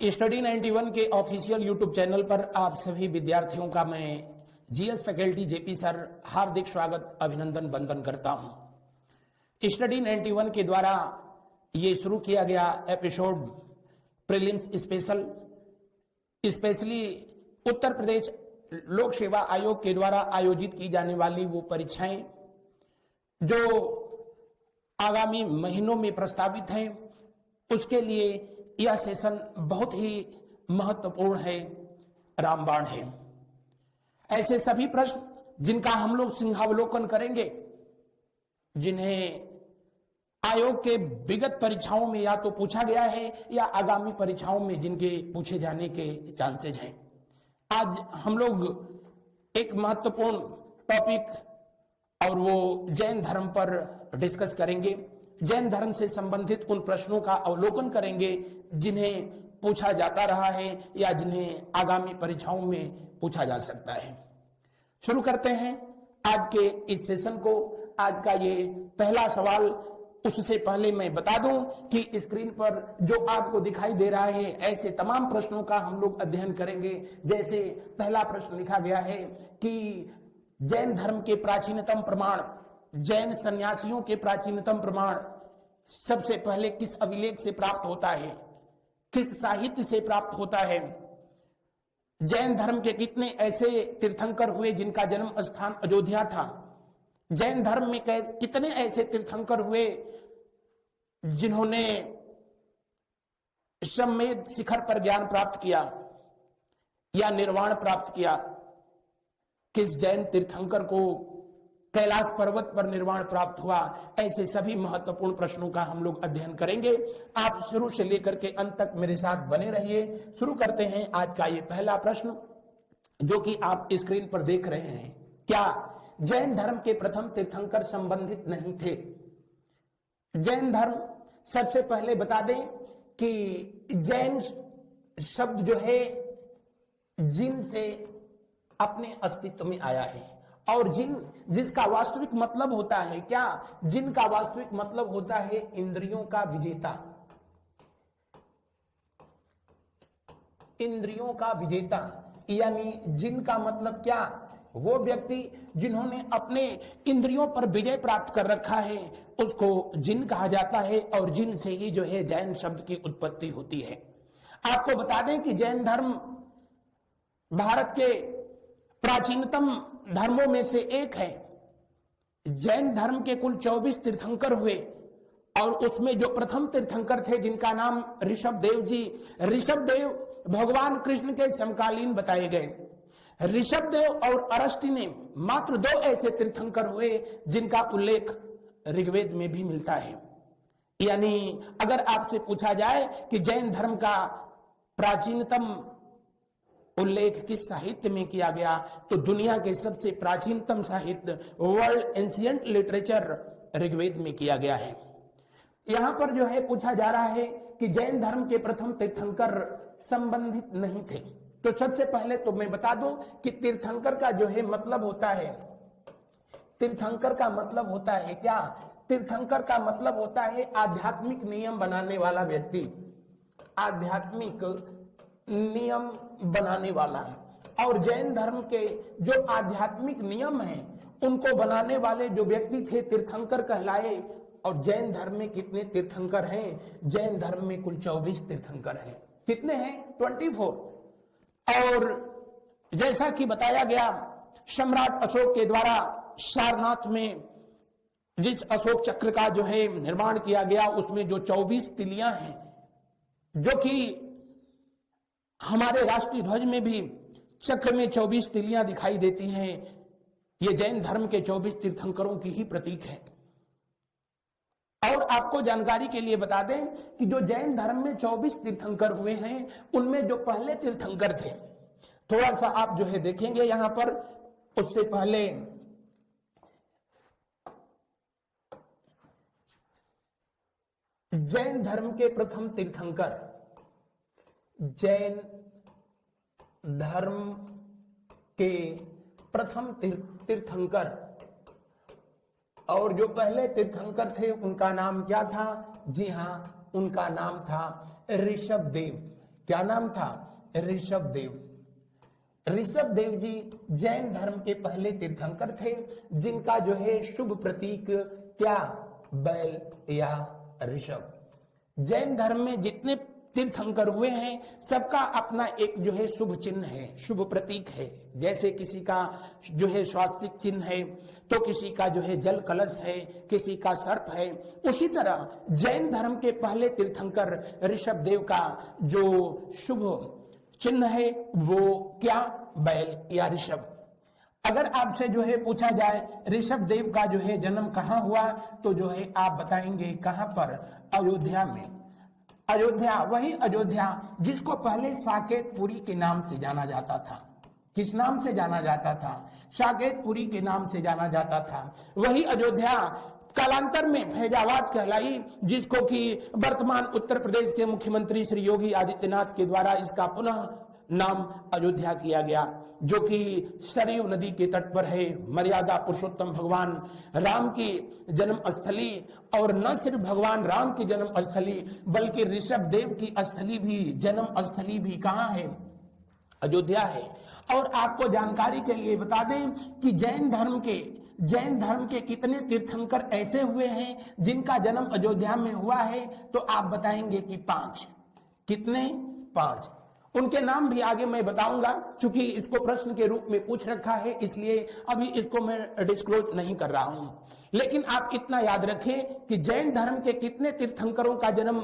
Study 91 के official YouTube channel पर आप सभी विद्यार्थियों का मैं जीएस फैकल्टी जेपी सर हार्दिक स्वागत अभिनंदन वंदन करता हूं। स्टडी 91 के द्वारा ये शुरू किया गया episode prelims specially Uttar Pradesh लोक सेवा आयोग के द्वारा आयोजित की जाने वाली वो परीक्षाएं जो आगामी महीनों में प्रस्तावित हैं, उसके लिए यह सेशन बहुत ही महत्वपूर्ण है, रामबाण है। ऐसे सभी प्रश्न जिनका हम लोग सिंहावलोकन करेंगे, जिन्हें आयोग के विगत परीक्षाओं में या तो पूछा गया है या आगामी परीक्षाओं में जिनके पूछे जाने के चांसेज हैं। आज हम लोग एक महत्वपूर्ण टॉपिक और वो जैन धर्म पर डिस्कस करेंगे। जैन धर्म से संबंधित उन प्रश्नों का अवलोकन करेंगे जिन्हें पूछा जाता रहा है या जिन्हें आगामी परीक्षाओं में पूछा जा सकता है। शुरू करते हैं आज के इस सेशन को। आज का ये पहला सवाल, उससे पहले मैं बता दूं कि स्क्रीन पर जो आपको दिखाई दे रहा है, ऐसे तमाम प्रश्नों का हम लोग अध्ययन करेंगे। जैसे पहला प्रश्न लिखा गया है कि जैन धर्म के प्राचीनतम प्रमाण, जैन सन्यासियों के प्राचीनतम प्रमाण सबसे पहले किस अभिलेख से प्राप्त होता है, किस साहित्य से प्राप्त होता है? जैन धर्म के कितने ऐसे तीर्थंकर हुए जिनका जन्म स्थान अयोध्या था? जैन धर्म में कितने ऐसे तीर्थंकर हुए जिन्होंने श्वमेध शिखर पर ज्ञान प्राप्त किया या निर्वाण प्राप्त किया? किस जैन तीर्थंकर को कैलाश पर्वत पर निर्वाण प्राप्त हुआ? ऐसे सभी महत्वपूर्ण प्रश्नों का हम लोग अध्ययन करेंगे। आप शुरू से लेकर के अंत तक मेरे साथ बने रहिए। शुरू करते हैं आज का ये पहला प्रश्न जो कि आप स्क्रीन पर देख रहे हैं। क्या जैन धर्म के प्रथम तीर्थंकर संबंधित नहीं थे? जैन धर्म, सबसे पहले बता दें कि जैन शब्द जो है जिन से अपने अस्तित्व में आया है, और जिसका वास्तविक मतलब होता है क्या? जिन का वास्तविक मतलब होता है इंद्रियों का विजेता। इंद्रियों का विजेता यानी जिन का मतलब क्या? वो व्यक्ति जिन्होंने अपने इंद्रियों पर विजय प्राप्त कर रखा है उसको जिन कहा जाता है, और जिन से ही जो है जैन शब्द की उत्पत्ति होती है। आपको बता दें कि जैन धर्म भारत के प्राचीनतम धर्मों में से एक है। जैन धर्म के कुल 24 तीर्थंकर हुए और उसमें जो प्रथम तीर्थंकर थे जिनका नाम ऋषभदेव जी, ऋषभदेव भगवान कृष्ण के समकालीन बताए गए। ऋषभदेव और अरष्टि ने मात्र 2 ऐसे तीर्थंकर हुए जिनका उल्लेख ऋग्वेद में भी मिलता है। यानी अगर आपसे पूछा जाए कि जैन धर्म का प्राचीनतम उल्लेख किस साहित्य में किया गया, तो दुनिया के सबसे प्राचीनतम साहित्य वर्ल्ड एंशिएंट लिटरेचर ऋग्वेद में किया गया है। यहां पर जो है पूछा जा रहा है कि जैन धर्म के प्रथम तीर्थंकर संबंधित नहीं थे। तो सबसे पहले तो मैं बता दूं कि तीर्थंकर का जो है मतलब होता है, तीर्थंकर का मतलब होता है क्या? तीर्थंकर का मतलब होता है आध्यात्मिक नियम बनाने वाला व्यक्ति, आध्यात्मिक नियम बनाने वाला। और जैन धर्म के जो आध्यात्मिक नियम हैं उनको बनाने वाले जो व्यक्ति थे तीर्थंकर कहलाए। और जैन धर्म में कितने तीर्थंकर हैं? जैन धर्म में कुल 24 तीर्थंकर हैं। कितने हैं? 24। और जैसा कि बताया गया, सम्राट अशोक के द्वारा सारनाथ में जिस अशोक चक्र का जो है निर्माण किया गया, उसमें जो 24 तिलियां हैं, जो कि हमारे राष्ट्रीय ध्वज में भी चक्र में 24 तिलियां दिखाई देती हैं, ये जैन धर्म के 24 तीर्थंकरों की ही प्रतीक है। और आपको जानकारी के लिए बता दें कि जो जैन धर्म में 24 तीर्थंकर हुए हैं उनमें जो पहले तीर्थंकर थे, थोड़ा सा आप जो है देखेंगे यहां पर। उससे पहले जैन धर्म के प्रथम तीर्थंकर, जैन धर्म के प्रथम तीर्थंकर, और जो पहले तीर्थंकर थे उनका नाम क्या था? जी हां, उनका नाम था ऋषभदेव। क्या नाम था? ऋषभ देव। ऋषभ देव जी जैन धर्म के पहले तीर्थंकर थे, जिनका जो है शुभ प्रतीक क्या? बैल या ऋषभ। जैन धर्म में जितने तीर्थंकर हुए हैं सबका अपना एक जो है शुभ चिन्ह है, शुभ प्रतीक है। जैसे किसी का जो है स्वास्तिक चिन्ह है, तो किसी का जो है जल कलश है, किसी का सर्प है। उसी तरह जैन धर्म के पहले तीर्थंकर ऋषभ देव का जो शुभ चिन्ह है वो क्या? बैल या ऋषभ। अगर आपसे जो है पूछा जाए ऋषभ देव का जो है जन्म कहाँ हुआ, तो जो है आप बताएंगे कहाँ पर? अयोध्या में। अयोध्या, वही अयोध्या जिसको पहले साकेतपुरी के नाम से जाना जाता था। किस नाम से जाना जाता था? साकेतपुरी के नाम से जाना जाता था। वही अयोध्या कालांतर में फैजाबाद कहलाई, जिसको कि वर्तमान उत्तर प्रदेश के मुख्यमंत्री श्री योगी आदित्यनाथ के द्वारा इसका पुनः नाम अयोध्या किया गया, जो कि सरयू नदी के तट पर है। मर्यादा पुरुषोत्तम भगवान राम की जन्म स्थली, और न सिर्फ भगवान राम की जन्म स्थली बल्कि ऋषभ देव की स्थली भी, जन्म स्थली भी कहाँ है? अयोध्या है। और आपको जानकारी के लिए बता दें कि जैन धर्म के कितने तीर्थंकर ऐसे हुए हैं जिनका जन्म अयोध्या में हुआ है, तो आप बताएंगे कि 5। कितने? 5। उनके नाम भी आगे मैं बताऊंगा, चूंकि इसको प्रश्न के रूप में पूछ रखा है, इसलिए अभी इसको मैं डिस्क्लोज नहीं कर रहा हूं। लेकिन आप इतना याद रखें कि जैन धर्म के कितने तीर्थंकरों का जन्म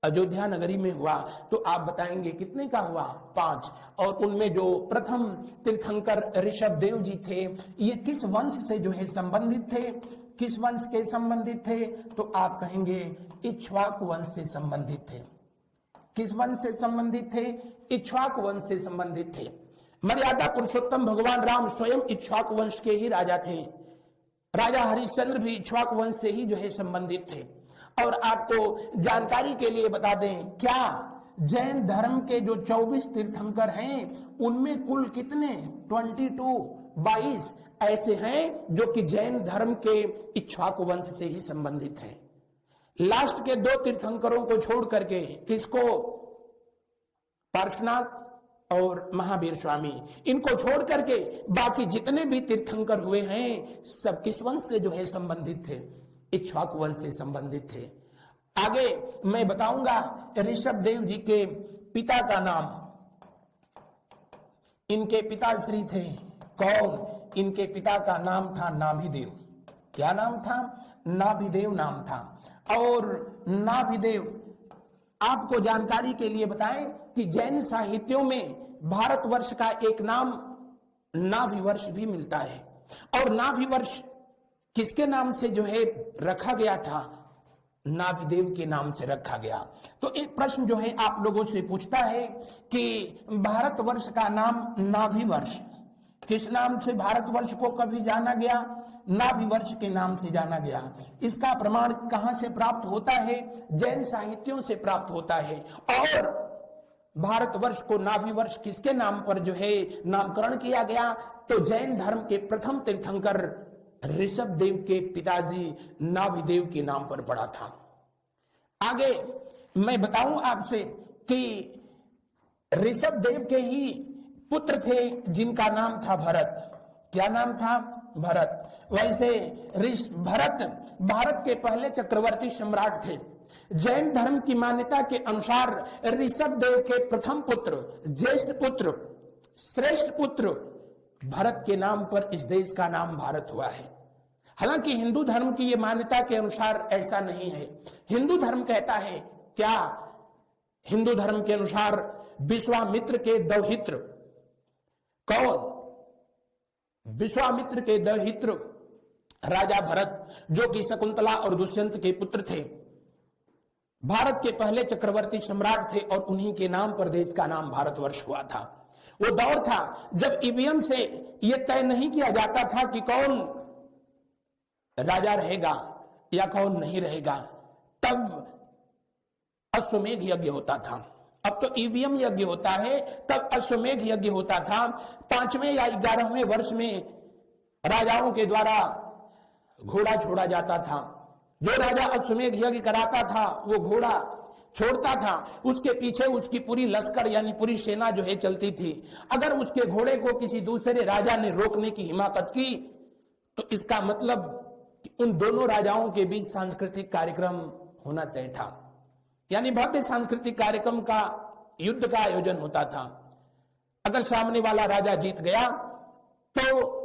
अयोध्या नगरी में हुआ, तो आप बताएंगे कितने का हुआ? 5। और उनमें जो प्रथम तीर्थंकर ऋषभ देव जी थे, ये किस वंश से जो है संबंधित थे? किस वंश के संबंधित थे? तो आप कहेंगे इक्ष्वाकु वंश से संबंधित थे। किस वंश से संबंधित थे? इक्ष्वाकु वंश से संबंधित थे। मर्यादा पुरुषोत्तम भगवान राम स्वयं इक्ष्वाकु वंश के ही राजा थे। राजा हरिश्चंद्र भी इक्ष्वाकु वंश से ही जो है संबंधित थे। और आपको जानकारी के लिए बता दें, क्या जैन धर्म के जो 24 तीर्थंकर हैं उनमें कुल कितने? 22 ऐसे हैं जो कि जैन धर्म के इक्ष्वाकु वंश से ही संबंधित हैं। लास्ट के 2 तीर्थंकरों को छोड़ करके, किसको? पार्श्वनाथ और महावीर स्वामी, इनको छोड़ करके बाकी जितने भी तीर्थंकर हुए हैं सब किस वंश से जो है संबंधित थे? इक्ष्वाकु वंश से संबंधित थे। आगे मैं बताऊंगा ऋषभ देव जी के पिता का नाम। इनके पिताश्री थे कौन? इनके पिता का नाम था नाभिदेव। क्या नाम था? नाभिदेव नाम था। और नाभिदेव, आपको जानकारी के लिए बताएं कि जैन साहित्यों में भारतवर्ष का एक नाम नाभिवर्ष भी मिलता है। और नाभिवर्ष किसके नाम से जो है रखा गया था? नाभिदेव के नाम से रखा गया। तो एक प्रश्न जो है आप लोगों से पूछता है कि भारतवर्ष का नाम नाभिवर्ष, किस नाम से भारतवर्ष को कभी जाना गया? नाभिवर्ष के नाम से जाना गया। इसका प्रमाण कहां से प्राप्त होता है? जैन साहित्यों से प्राप्त होता है। और भारतवर्ष को नाभिवर्ष किसके नाम पर जो है नामकरण किया गया? तो जैन धर्म के प्रथम तीर्थंकर ऋषभ देव के पिताजी नाभिदेव के नाम पर पड़ा था। आगे मैं बताऊं आपसे कि ऋषभ देव के ही पुत्र थे जिनका नाम था भरत। क्या नाम था? भरत। वैसे भरत भारत के पहले चक्रवर्ती सम्राट थे। जैन धर्म की मान्यता के अनुसार ऋषभ देव के प्रथम पुत्र, ज्येष्ठ पुत्र, श्रेष्ठ पुत्र भरत के नाम पर इस देश का नाम भारत हुआ है। हालांकि हिंदू धर्म की ये मान्यता के अनुसार ऐसा नहीं है। हिंदू धर्म कहता है क्या? हिंदू धर्म के अनुसार विश्वामित्र के दौहित्र, कौन? विश्वामित्र के दौहित्र राजा भरत, जो कि शकुंतला और दुष्यंत के पुत्र थे, भारत के पहले चक्रवर्ती सम्राट थे और उन्हीं के नाम पर देश का नाम भारतवर्ष हुआ था। वो दौर था जब ईवीएम से यह तय नहीं किया जाता था कि कौन राजा रहेगा या कौन नहीं रहेगा, तब अश्वमेध यज्ञ होता था। अब तो ईवीएम यज्ञ होता है, तब अश्वमेध यज्ञ होता था। 5वें या 11वें वर्ष में राजाओं के द्वारा घोड़ा छोड़ा जाता था। जो राजा अश्वमेध यज्ञ कराता था वो घोड़ा छोड़ता था, उसके पीछे उसकी पूरी लश्कर यानी पूरी सेना जो है चलती थी। अगर उसके घोड़े को किसी दूसरे राजा ने रोकने की हिम्मत की तो इसका मतलब कि उन दोनों राजाओं के बीच सांस्कृतिक कार्यक्रम होना तय था, यानी भव्य सांस्कृतिक कार्यक्रम का युद्ध का आयोजन होता था। अगर सामने वाला राजा जीत गया तो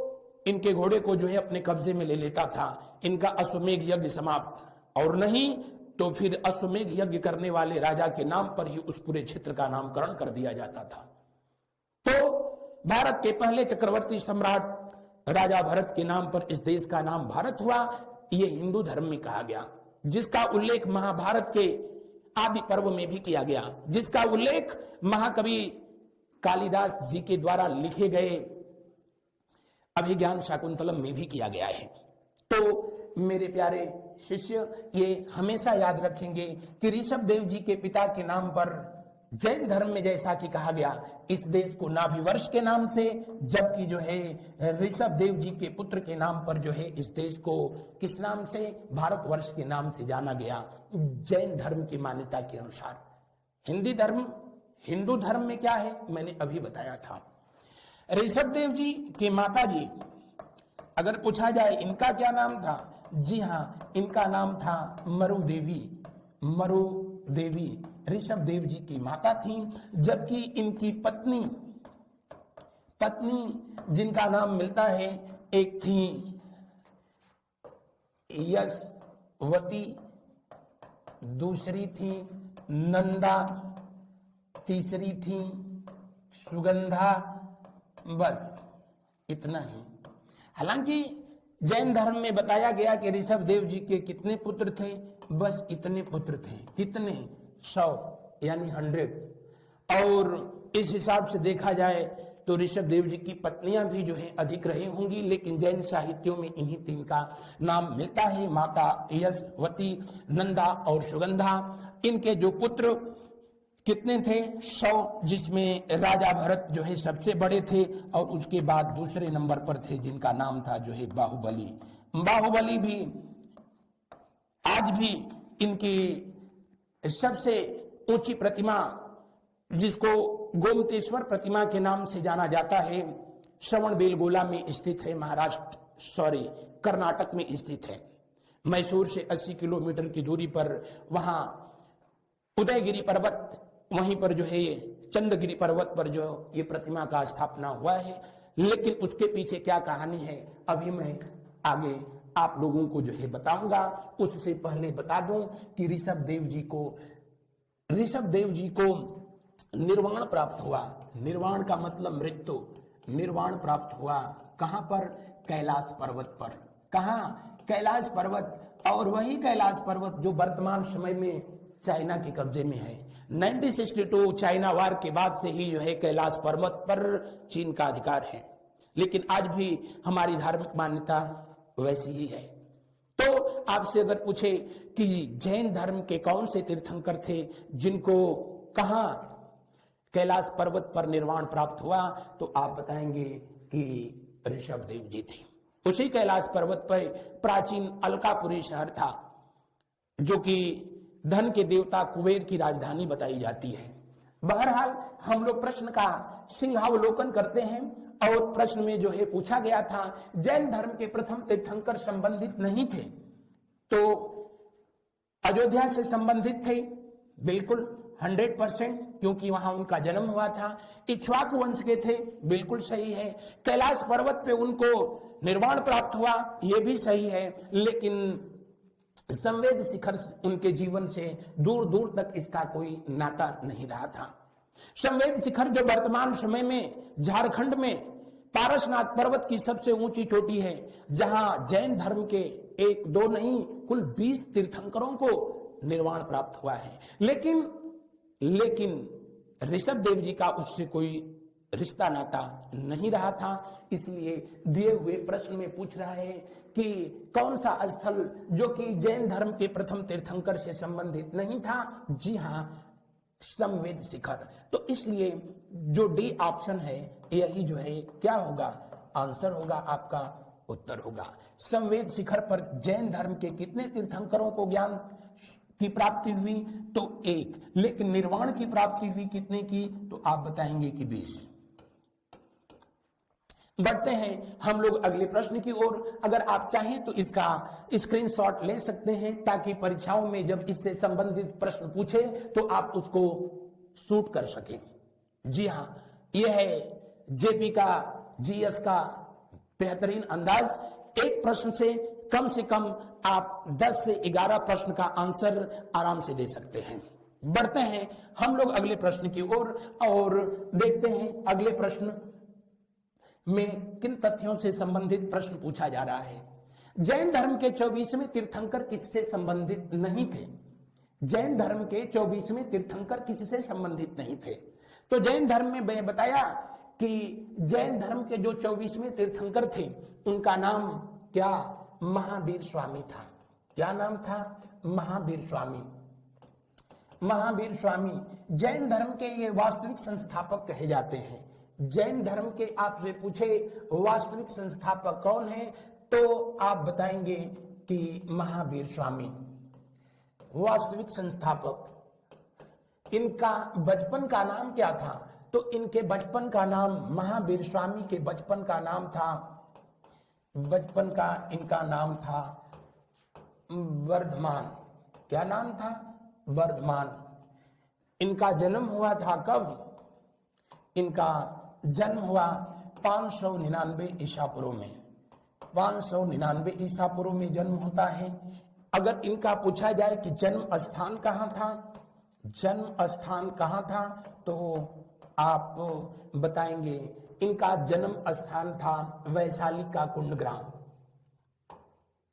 इनके घोड़े को जो है अपने कब्जे में ले लेता था, इनका अश्वमेध यज्ञ समाप्त, और नहीं तो फिर अश्वमेध यज्ञ करने वाले राजा के नाम पर ही उस पूरे क्षेत्र का नामकरण कर दिया जाता था। तो भारत के पहले चक्रवर्ती सम्राट राजा भरत के नाम पर इस देश का नाम भारत हुआ। यह हिंदू धर्म में कहा गया, जिसका उल्लेख महाभारत के आदि पर्व में भी किया गया, जिसका उल्लेख महाकवि कालिदास जी के द्वारा लिखे गए अभिज्ञान शाकुंतलम में भी किया गया है। तो मेरे प्यारे शिष्य, ये हमेशा याद रखेंगे कि ऋषभ देव जी के पिता के नाम पर जैन धर्म में जैसा कि कहा गया इस देश को नाभिवर्ष के नाम से, जबकि जो है ऋषभ देव जी के पुत्र के नाम पर जो है इस देश को किस नाम से, भारतवर्ष के नाम से जाना गया जैन धर्म की मान्यता के अनुसार। हिंदू धर्म में क्या है मैंने अभी बताया था। ऋषभ देव जी के माता जी, अगर पूछा जाए इनका क्या नाम था, जी हाँ, इनका नाम था मरु देवी। मरु देवी ऋषभ देव जी की माता थी, जबकि इनकी पत्नी जिनका नाम मिलता है, एक थी यशवती, दूसरी थी नंदा, तीसरी थी सुगंधा, बस इतना ही। हालांकि जैन धर्म में बताया गया कि ऋषभ देव जी के कितने पुत्र थे, बस इतने पुत्र थे। कितने? 100 यानी 100। और इस हिसाब से देखा जाए तो ऋषभ देव जी की पत्नियां भी जो है अधिक रही होंगी, लेकिन जैन साहित्यों में इन्हीं 3 का नाम मिलता है, माता यशवती, नंदा और सुगंधा। इनके जो पुत्र कितने थे? 100, जिसमें राजा भरत जो है सबसे बड़े थे, और उसके बाद दूसरे नंबर पर थे जिनका नाम था जो है बाहुबली। बाहुबली भी आज भी इनकी सबसे ऊंची प्रतिमा, जिसको गोमतेश्वर प्रतिमा के नाम से जाना जाता है, श्रवणबेलगोला में स्थित है, कर्नाटक में स्थित है। मैसूर से 80 किलोमीटर की दूरी पर वहां उदयगिरी पर्वत, वहीं पर जो है चंद्रगिरी पर्वत पर जो ये प्रतिमा का स्थापना हुआ है। लेकिन उसके पीछे क्या कहानी है अभी मैं आगे आप लोगों को जो है बताऊंगा। उससे पहले बता दूं कि ऋषभ देव जी को निर्वाण प्राप्त हुआ। निर्वाण का मतलब मृत्यु। निर्वाण प्राप्त हुआ कहां पर? कैलाश पर्वत पर। कहां? कैलाश पर्वत। और वही कैलाश पर्वत जो वर्तमान समय में चाइना के कब्जे में है। 1962 चाइना वार के बाद से ही जो है कैलाश पर्वत पर चीन का अधिकार है, लेकिन आज भी हमारी धार्मिक मान्यता वैसी ही है। तो आपसे अगर पूछे कि जैन धर्म के कौन से तीर्थंकर थे जिनको कहां कैलाश पर्वत पर निर्वाण प्राप्त हुआ, तो आप बताएंगे कि ऋषभ देव जी थे। उसी कैलाश पर्वत पर प्राचीन अलकापुरी शहर था, जो कि धन के देवता कुबेर की राजधानी बताई जाती है। बहरहाल हम लोग प्रश्न का सिंहावलोकन करते हैं, और प्रश्न में जो है पूछा गया था जैन धर्म के प्रथम तीर्थंकर संबंधित नहीं थे, तो अयोध्या से संबंधित थे बिल्कुल 100%, क्योंकि वहां उनका जन्म हुआ था। इक्ष्वाकु वंश के थे, बिल्कुल सही है। कैलाश पर्वत पे उनको निर्वाण प्राप्त हुआ, यह भी सही है। लेकिन संवेद शिखर उनके जीवन से दूर दूर तक इसका कोई नाता नहीं रहा था। संवेद शिखर जो वर्तमान समय में झारखंड में पारसनाथ पर्वत की सबसे ऊंची चोटी है, जहां जैन धर्म के 1-2 नहीं कुल 20 तीर्थंकरों को निर्वाण प्राप्त हुआ है। लेकिन ऋषभ देव जी का उससे कोई रिश्ता नाता नहीं रहा था। इसलिए दिए हुए प्रश्न में पूछ रहा है कि कौन सा स्थल जो कि जैन धर्म के प्रथम तीर्थंकर से संबंधित नहीं था। जी हां, संवेद शिखर। तो इसलिए जो डी ऑप्शन है यही जो है क्या होगा, आंसर होगा, आपका उत्तर होगा। संवेद शिखर पर जैन धर्म के कितने तीर्थंकरों को ज्ञान की प्राप्ति हुई तो 1, लेकिन निर्वाण की प्राप्ति हुई कितने की, तो आप बताएंगे कि 20। बढ़ते हैं हम लोग अगले प्रश्न की ओर। अगर आप चाहें तो इसका स्क्रीनशॉट ले सकते हैं, ताकि परीक्षाओं में जब इससे संबंधित प्रश्न पूछे तो आप उसको शूट कर सकें। जी हाँ, यह है जेपी का जीएस का बेहतरीन अंदाज। एक प्रश्न से कम आप 10 से 11 प्रश्न का आंसर आराम से दे सकते हैं। बढ़ते हैं हम लोग अगले प्रश्न की ओर और देखते हैं अगले प्रश्न में किन तथ्यों से संबंधित प्रश्न पूछा जा रहा है। जैन धर्म के 24वें तीर्थंकर किससे संबंधित नहीं थे? जैन धर्म के 24वें तीर्थंकर किससे संबंधित नहीं थे? तो जैन धर्म में मैंने बताया कि जैन धर्म के जो 24वें तीर्थंकर थे उनका नाम क्या? महावीर स्वामी था। क्या नाम था? महावीर स्वामी। महावीर स्वामी जैन धर्म के ये वास्तविक संस्थापक कहे जाते हैं। जैन धर्म के आपसे पूछे वास्तविक संस्थापक कौन है, तो आप बताएंगे कि महावीर स्वामी वास्तविक संस्थापक। इनका बचपन का नाम क्या था? तो इनके बचपन का नाम, महावीर स्वामी के बचपन का नाम था, बचपन का इनका नाम था वर्धमान। क्या नाम था? वर्धमान। इनका जन्म हुआ था कब? इनका जन्म हुआ 599 ईसा पूर्व में। 599 ईसा पूर्व में जन्म होता है। अगर इनका पूछा जाए कि जन्म स्थान कहाँ था, जन्म स्थान कहाँ था, तो आप बताएंगे इनका जन्म स्थान था वैशाली का कुंडग्राम।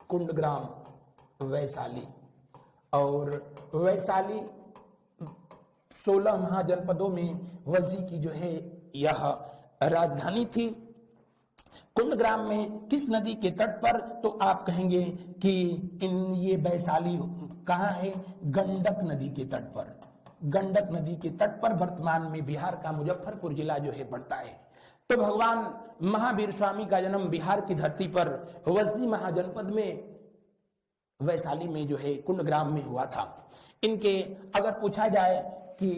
कुंडग्राम वैशाली। और वैशाली 16 महाजनपदों में वजी की जो है यह राजधानी थी। कुंडग्राम में किस नदी के तट पर? तो आप कहेंगे कि ये वैशाली कहाँ है? गंडक नदी के तट पर। गंडक नदी के तट पर वर्तमान में बिहार का मुजफ्फरपुर जिला जो है पड़ता है। तो भगवान महावीर स्वामी का जन्म बिहार की धरती पर वजी महाजनपद में वैशाली में जो है कुंडग्राम में हुआ था। इनके अगर पूछा जाए कि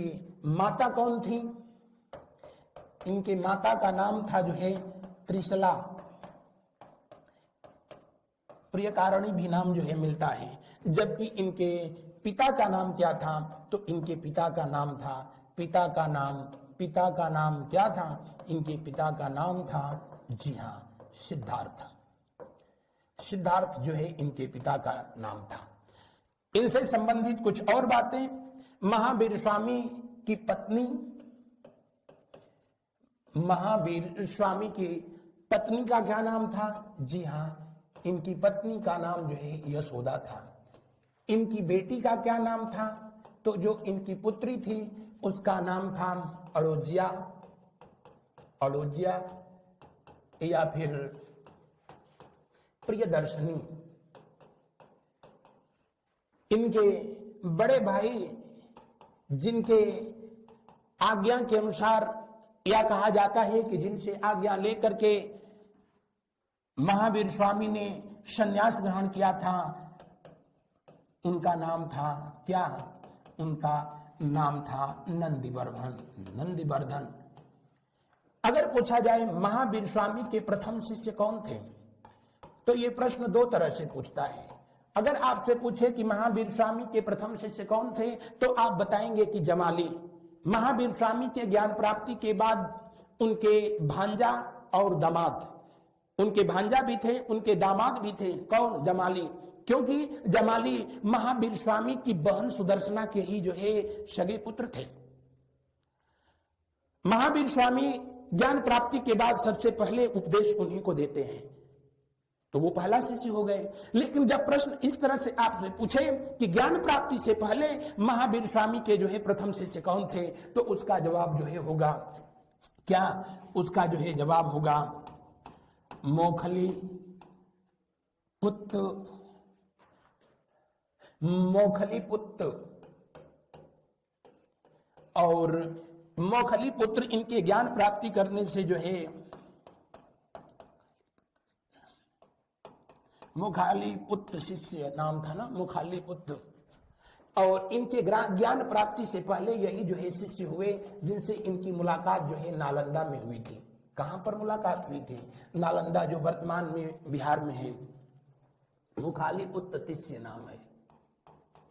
माता कौन थी, इनके माता का नाम था जो है त्रिशला। प्रियकारिणी भी नाम जो है मिलता है। जबकि इनके पिता का नाम क्या था? तो इनके पिता का नाम था, पिता का नाम क्या था? इनके पिता का नाम था, जी हाँ, सिद्धार्थ। सिद्धार्थ जो है इनके पिता का नाम था। इनसे संबंधित कुछ और बातें। महावीर स्वामी की पत्नी, महावीर स्वामी की पत्नी का क्या नाम था? जी हाँ, इनकी पत्नी का नाम जो है यशोदा था। इनकी बेटी का क्या नाम था? तो जो इनकी पुत्री थी उसका नाम था अड़ोजिया, अड़ोजिया या फिर प्रियदर्शनी। इनके बड़े भाई जिनके आज्ञा के अनुसार, या कहा जाता है कि जिनसे आज्ञा लेकर के महावीर स्वामी ने संन्यास ग्रहण किया था, उनका नाम था क्या? उनका नाम था नंदीवर्धन। नंदीवर्धन। अगर पूछा जाए महावीर स्वामी के प्रथम शिष्य कौन थे, तो ये प्रश्न दो तरह से पूछता है। अगर आपसे पूछे कि महावीर स्वामी के प्रथम शिष्य कौन थे, तो आप बताएंगे कि जमाली। महावीर स्वामी के ज्ञान प्राप्ति के बाद उनके भांजा और दामाद, उनके भांजा भी थे, उनके दामाद भी थे। कौन? जमाली। क्योंकि जमाली महावीर स्वामी की बहन सुदर्शना के ही जो है सगे पुत्र थे। महावीर स्वामी ज्ञान प्राप्ति के बाद सबसे पहले उपदेश उन्हीं को देते हैं, तो वो पहला शिष्य हो गए। लेकिन जब प्रश्न इस तरह से आपसे पूछे कि ज्ञान प्राप्ति से पहले महावीर स्वामी के जो है प्रथम शिष्य कौन थे, तो उसका जवाब जो है होगा क्या? उसका जो है जवाब होगा मोखली पुत्र, मोखली पुत्र। और मोखली पुत्र इनके ज्ञान प्राप्ति करने से जो है मुखाली पुत्र शिष्य नाम था ना, मुखाली पुत्र। और इनके ज्ञान प्राप्ति से पहले यही जो है शिष्य हुए जिनसे इनकी मुलाकात जो है नालंदा में हुई थी। कहां पर मुलाकात हुई थी? नालंदा, जो वर्तमान में बिहार में है। मुखालिपुत्र तिस्य नाम है।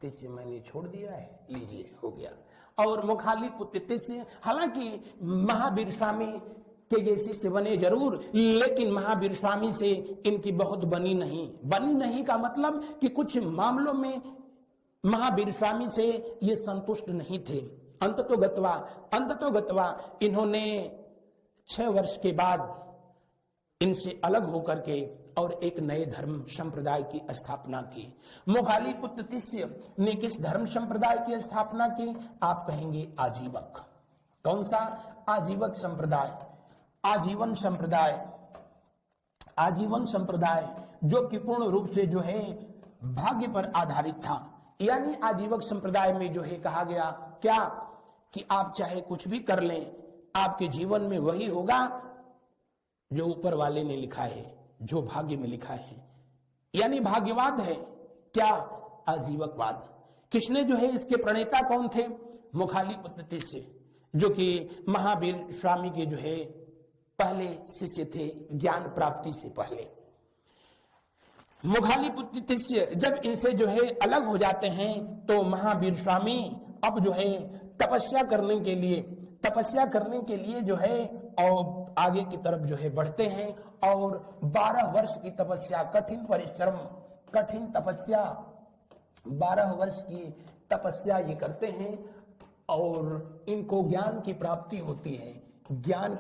तिस्य मैंने छोड़ दिया है, लीजिए हो गया। और मुखालिपुत्र तिस्य, हालांकि महावीर स्वामी के ये शिष्य बने जरूर, लेकिन महावीर स्वामी से इनकी बहुत बनी नहीं का मतलब कि कुछ मामलों में महावीर स्वामी से ये संतुष्ट नहीं थे। अंततोगत्वा इन्होंने 6 वर्ष के बाद इनसे अलग होकर के और एक नए धर्म संप्रदाय की स्थापना की। मुखालिपुत्र तिस्य ने किस धर्म संप्रदाय की स्थापना की? आप कहेंगे आजीवक। कौन सा? आजीवक संप्रदाय, आजीवन संप्रदाय, जो कि पूर्ण रूप से जो है भाग्य पर आधारित था। यानी आजीवक संप्रदाय में जो है कहा गया क्या कि आप चाहे कुछ भी कर लें, आपके जीवन में वही होगा जो ऊपर वाले ने लिखा है, जो भाग्य में लिखा है। यानी भाग्यवाद है क्या? आजीवकवाद। किसने जो है इसके प्रणेता कौन थे? मुखालिपुत्र तिस्य, जो कि महावीर स्वामी के जो है पहले शिष्य थे ज्ञान प्राप्ति से पहले। मुखालिपुत्र तिस्य जब इनसे जो है अलग हो जाते हैं तो महावीर स्वामी अब जो है तपस्या करने के लिए जो है और आगे की तरफ जो है बढ़ते हैं और 12 वर्ष की तपस्या, कठिन परिश्रम, कठिन तपस्या, 12 वर्ष की तपस्या ये करते हैं और इनको ज्ञान की प्राप्ति होती है। ज्ञान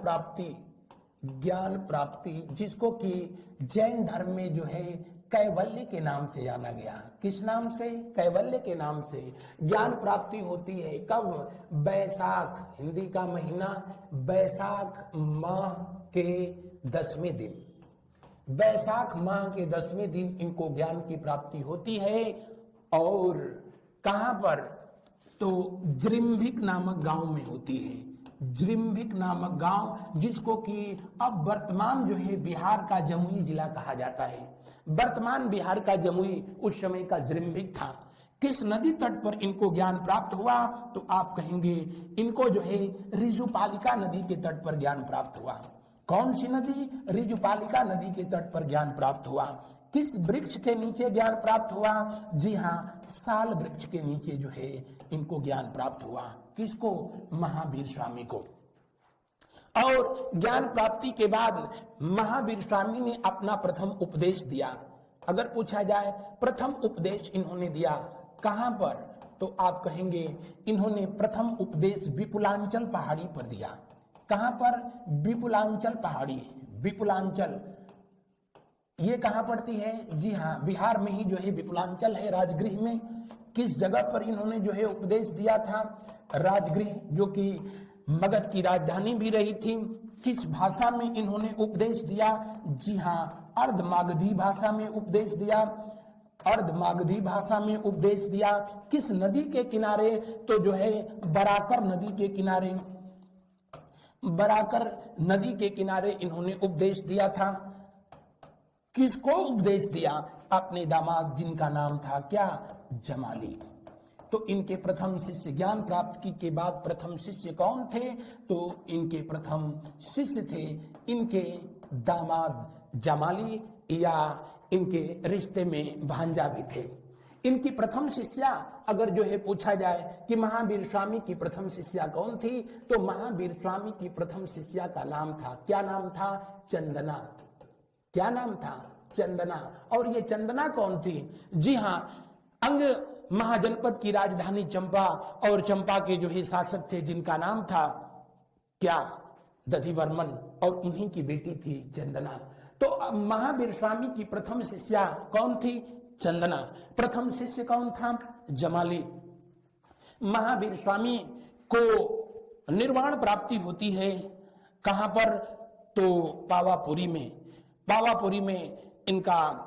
प्राप्ति जिसको कि जैन धर्म में जो है कैवल्य के नाम से जाना गया। किस नाम से? कैवल्य के नाम से ज्ञान प्राप्ति होती है। कब? बैसाख, हिंदी का महीना, बैसाख माह के 10वें दिन, बैसाख माह के 10वें दिन इनको ज्ञान की प्राप्ति होती है। और कहां पर? तो जृंभिक नामक गांव में होती है। जृंभिक नामक गांव, जिसको कि अब वर्तमान जो है बिहार का जमुई जिला कहा जाता है। वर्तमान बिहार का जमुई उस समय का जृंभिक था। किस नदी तट पर इनको ज्ञान प्राप्त हुआ? तो आप कहेंगे इनको जो है ऋजुपालिका नदी के तट पर ज्ञान प्राप्त हुआ। कौन सी नदी? ऋजुपालिका नदी के तट पर ज्ञान प्राप्त हुआ। किस वृक्ष के नीचे ज्ञान प्राप्त हुआ? जी हाँ, साल वृक्ष के नीचे जो है इनको ज्ञान प्राप्त हुआ। किसको? महावीर स्वामी को। और ज्ञान प्राप्ति के बाद महावीर स्वामी ने अपना प्रथम उपदेश दिया। अगर पूछा जाए प्रथम उपदेश इन्होंने दिया कहां पर, तो आप कहेंगे इन्होंने प्रथम उपदेश विपुलांचल पहाड़ी पर दिया। कहां पर? विपुलांचल पहाड़ी। विपुलांचल ये कहां पड़ती है? जी हाँ, बिहार में ही जो है विपुलांचल है, राजगृह में। किस जगह पर इन्होंने जो है उपदेश दिया था? राजगृह, जो कि मगध की राजधानी भी रही थी। किस भाषा में इन्होंने उपदेश दिया? जी हाँ, अर्धमागधी भाषा में उपदेश दिया। अर्धमागधी भाषा में उपदेश दिया। किस नदी के किनारे? तो जो है बराकर नदी के किनारे, बराकर नदी के किनारे इन्होंने उपदेश दिया था। किसको उपदेश दिया? अपने दामाद, जिनका नाम था क्या? जमाली। तो इनके प्रथम शिष्य, ज्ञान प्राप्ति के बाद प्रथम शिष्य कौन थे? तो इनके प्रथम शिष्य थे इनके दामाद जमाली, या इनके रिश्ते में भांजा भी थे। इनकी प्रथम शिष्या अगर जो है पूछा जाए कि महावीर स्वामी की प्रथम शिष्या कौन थी, तो महावीर स्वामी की प्रथम शिष्या का नाम था, क्या नाम था? चंदना। क्या नाम था? चंदना। और ये चंदना कौन थी? जी हाँ, अंग महाजनपद की राजधानी चंपा, और चंपा के जो है शासक थे जिनका नाम था क्या? दधिवर्मन, और उन्हीं की बेटी थी चंदना। तो महावीर स्वामी की प्रथम शिष्या कौन थी? चंदना। प्रथम शिष्य कौन था? जमाली। महावीर स्वामी को निर्वाण प्राप्ति होती है कहां पर? तो पावापुरी में। पावापुरी में इनका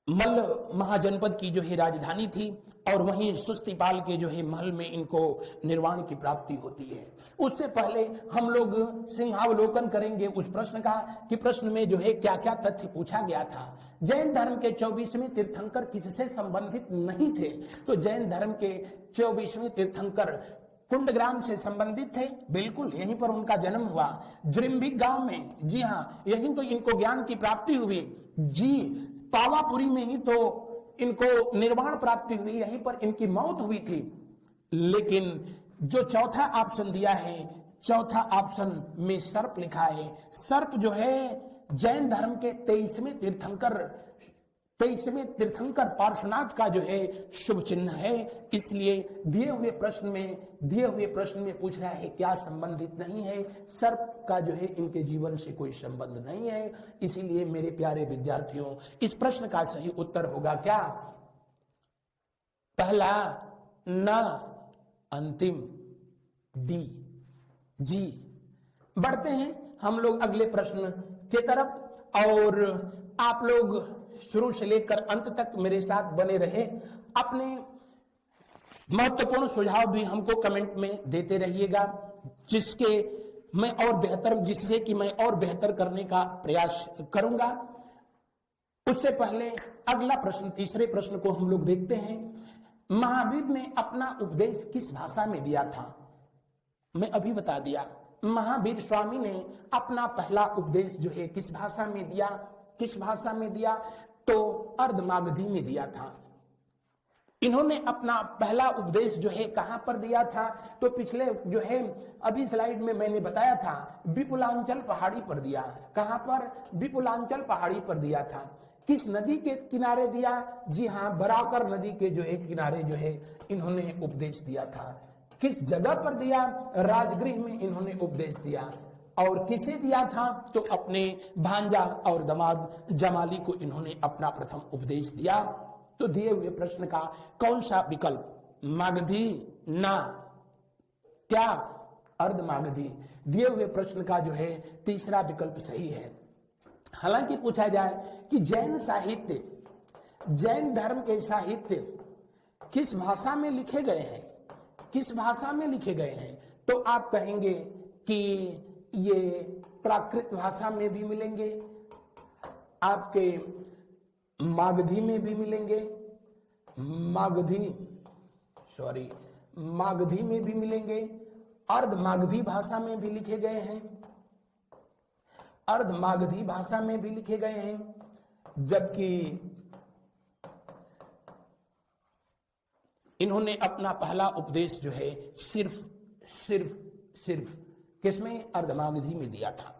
मल्ल महाजनपद की जो है राजधानी थी और वहीं सुस्तिपाल के जो है महल में इनको निर्वाण की प्राप्ति होती है। उससे पहले हम लोग सिंहावलोकन करेंगे उस प्रश्न का कि प्रश्न में जो है क्या क्या तथ्य पूछा गया था। जैन धर्म के 24वें तीर्थंकर किससे संबंधित नहीं थे? तो जैन धर्म के 24वें तीर्थंकर कुंडग्राम से संबंधित थे। बिल्कुल यहीं पर उनका जन्म हुआ, जृंभिक गांव में। जी हाँ, यहीं तो इनको ज्ञान की प्राप्ति हुई। जी, पावापुरी में ही तो इनको निर्वाण प्राप्ति हुई, यहीं पर इनकी मौत हुई थी। लेकिन जो चौथा ऑप्शन दिया है, चौथा ऑप्शन में सर्प लिखा है। सर्प जो है जैन धर्म के 23वें तीर्थंकर पार्श्वनाथ का जो है शुभ चिन्ह है। इसलिए दिए हुए प्रश्न में पूछ रहा है क्या संबंधित नहीं है? सर्प का जो है इनके जीवन से कोई संबंध नहीं है। इसीलिए मेरे प्यारे विद्यार्थियों, इस प्रश्न का सही उत्तर होगा क्या? पहला ना, अंतिम डी। जी, बढ़ते हैं हम लोग अगले प्रश्न के तरफ और आप लोग शुरू से लेकर अंत तक मेरे साथ बने रहे। अपने महत्वपूर्ण सुझाव भी हमको कमेंट में देते रहिएगा, जिससे कि मैं और बेहतर करने का प्रयास करूंगा। उससे पहले अगला प्रश्न, तीसरे प्रश्न को हम लोग देखते हैं। महावीर ने अपना उपदेश किस भाषा में दिया था? मैं अभी बता दिया, महावीर स्वामी ने अपना पहला उपदेश जो है किस भाषा में दिया? किस भाषा में दिया? तो अर्धमागधी में दिया था। इन्होंने अपना पहला उपदेश जो है कहां पर दिया था? तो पिछले जो है अभी स्लाइड में मैंने बताया था, विपुलांचल पहाड़ी पर दिया। कहां पर? विपुलांचल पहाड़ी पर दिया था। किस नदी के किनारे दिया? जी हाँ, बराकर नदी के जो है किनारे जो है इन्होंने उपदेश दिया था। किस जगह पर दिया? राजगृह में इन्होंने उपदेश दिया। और किसे दिया था? तो अपने भांजा और दामाद जमाली को इन्होंने अपना प्रथम उपदेश दिया। तो दिए हुए प्रश्न का कौन सा विकल्प? मागधी, ना, क्या अर्धमागधी? दिए हुए प्रश्न का जो है तीसरा विकल्प सही है। हालांकि पूछा जाए कि जैन साहित्य, जैन धर्म के साहित्य किस भाषा में लिखे गए हैं? किस भाषा में लिखे गए हैं? तो आप कहेंगे कि ये प्राकृत भाषा में भी मिलेंगे, आपके मागधी में भी मिलेंगे, मागधी में भी मिलेंगे, अर्धमागधी भाषा में भी लिखे गए हैं, अर्धमागधी भाषा में भी लिखे गए हैं। जबकि इन्होंने अपना पहला उपदेश जो है सिर्फ किसमें? अर्धमागधी में दिया था।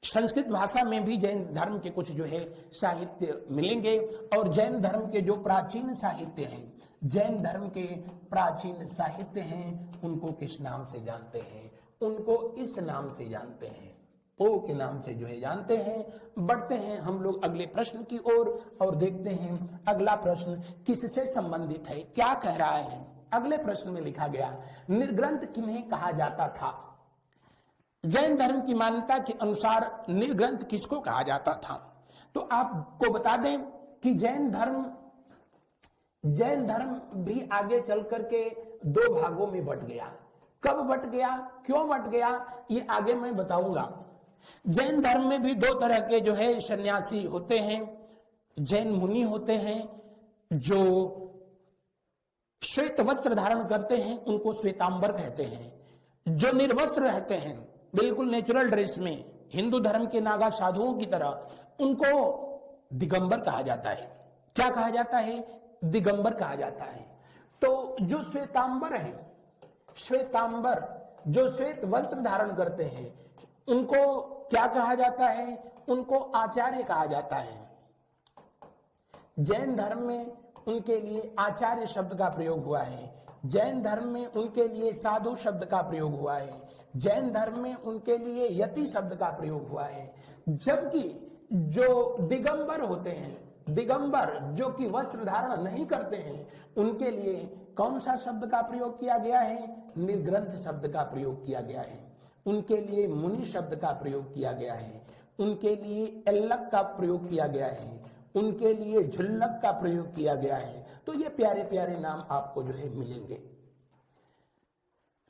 संस्कृत भाषा में भी जैन धर्म के कुछ जो है साहित्य मिलेंगे। और जैन धर्म के जो प्राचीन साहित्य हैं, जैन धर्म के प्राचीन साहित्य हैं, उनको किस नाम से जानते हैं? उनको इस नाम से जानते हैं, ओ के नाम से जो है जानते हैं। बढ़ते हैं हम लोग अगले प्रश्न की ओर और देखते हैं अगला प्रश्न किससे संबंधित है, क्या कह रहा है। अगले प्रश्न में लिखा गया, निर्ग्रंथ किन्हें कहा जाता था? जैन धर्म की मान्यता के अनुसार निर्ग्रंथ किसको कहा जाता था? तो आपको बता दें कि जैन धर्म भी आगे चल करके दो भागों में बट गया। कब बट गया, क्यों बट गया, ये आगे मैं बताऊंगा। जैन धर्म में भी दो तरह के जो है सन्यासी होते हैं। जैन मुनि होते हैं जो श्वेत वस्त्र धारण करते हैं, उनको श्वेतांबर कहते हैं। जो निर्वस्त्र रहते हैं, बिल्कुल नेचुरल ड्रेस में, हिंदू धर्म के नागा साधुओं की तरह, उनको दिगंबर कहा जाता है। क्या कहा जाता है? दिगंबर कहा जाता है। तो जो श्वेतांबर है, श्वेतांबर जो श्वेत वस्त्र धारण करते हैं, उनको क्या कहा जाता है? उनको आचार्य कहा जाता है। जैन धर्म में उनके लिए आचार्य शब्द का प्रयोग हुआ है। जैन धर्म में उनके लिए साधु शब्द का प्रयोग हुआ है। जैन धर्म में उनके लिए यति शब्द का प्रयोग हुआ है। जबकि जो दिगंबर होते हैं, दिगंबर जो कि वस्त्र धारण नहीं करते हैं, उनके लिए कौन सा शब्द का प्रयोग किया गया है? निर्ग्रंथ शब्द का प्रयोग किया गया है। उनके लिए मुनि शब्द का प्रयोग किया गया है। उनके लिए एल्लक का प्रयोग किया गया है। उनके लिए झुल्लक का प्रयोग किया गया है। तो ये प्यारे प्यारे नाम आपको जो है मिलेंगे।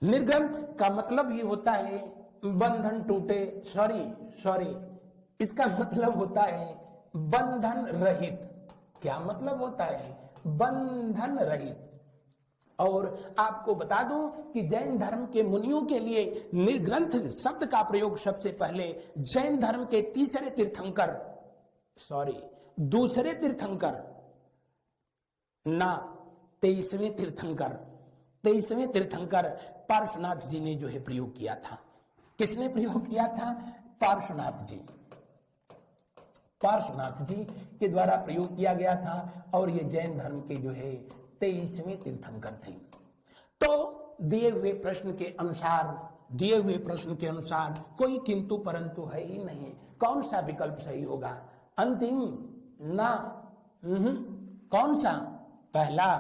निर्ग्रंथ का मतलब ये होता है बंधन टूटे, सॉरी इसका मतलब होता है बंधन रहित। क्या मतलब होता है? बंधन रहित। और आपको बता दूं कि जैन धर्म के मुनियों के लिए निर्ग्रंथ शब्द का प्रयोग सबसे पहले जैन धर्म के दूसरे तीर्थंकर ना 23वें तीर्थंकर पार्श्वनाथ जी ने जो है प्रयोग किया था। किसने प्रयोग किया था? पार्श्वनाथ जी के द्वारा प्रयोग किया गया था। और ये जैन धर्म के जो है 23वें तीर्थंकर थे। तो दिए हुए प्रश्न के अनुसार कोई किंतु परंतु है ही नहीं। कौन सा विकल्प सही होगा? अंतिम ना कौन सा? पहला।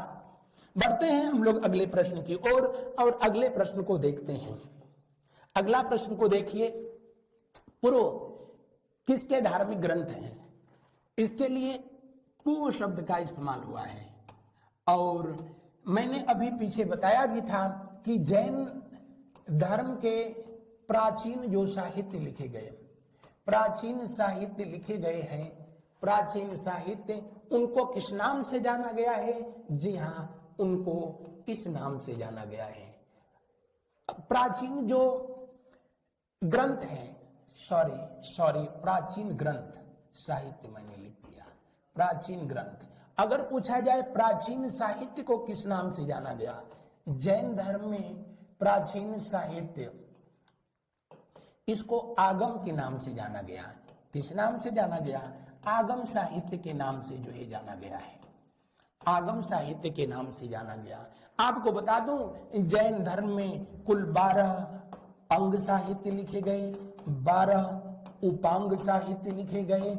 बढ़ते हैं हम लोग अगले प्रश्न की ओर और अगले प्रश्न को देखते हैं। अगला प्रश्न को देखिए। पूर्व किसके धार्मिक ग्रंथ हैं? इसके लिए कु शब्द का इस्तेमाल हुआ है। और मैंने अभी पीछे बताया भी था कि जैन धर्म के प्राचीन जो साहित्य लिखे गए, प्राचीन साहित्य उनको किस नाम से जाना गया है? जी हाँ, उनको इस नाम से जाना गया है। प्राचीन जो ग्रंथ है, प्राचीन ग्रंथ, साहित्य मैंने लिख दिया, प्राचीन ग्रंथ। अगर पूछा जाए प्राचीन साहित्य को किस नाम से जाना गया? जैन धर्म में प्राचीन साहित्य इसको आगम के नाम से जाना गया। किस नाम से जाना गया? आगम साहित्य के नाम से जो है जाना गया है। आगम साहित्य के नाम से जाना गया। आपको बता दूं जैन धर्म में कुल 12 अंग साहित्य लिखे गए, 12 उपांग साहित्य लिखे गए,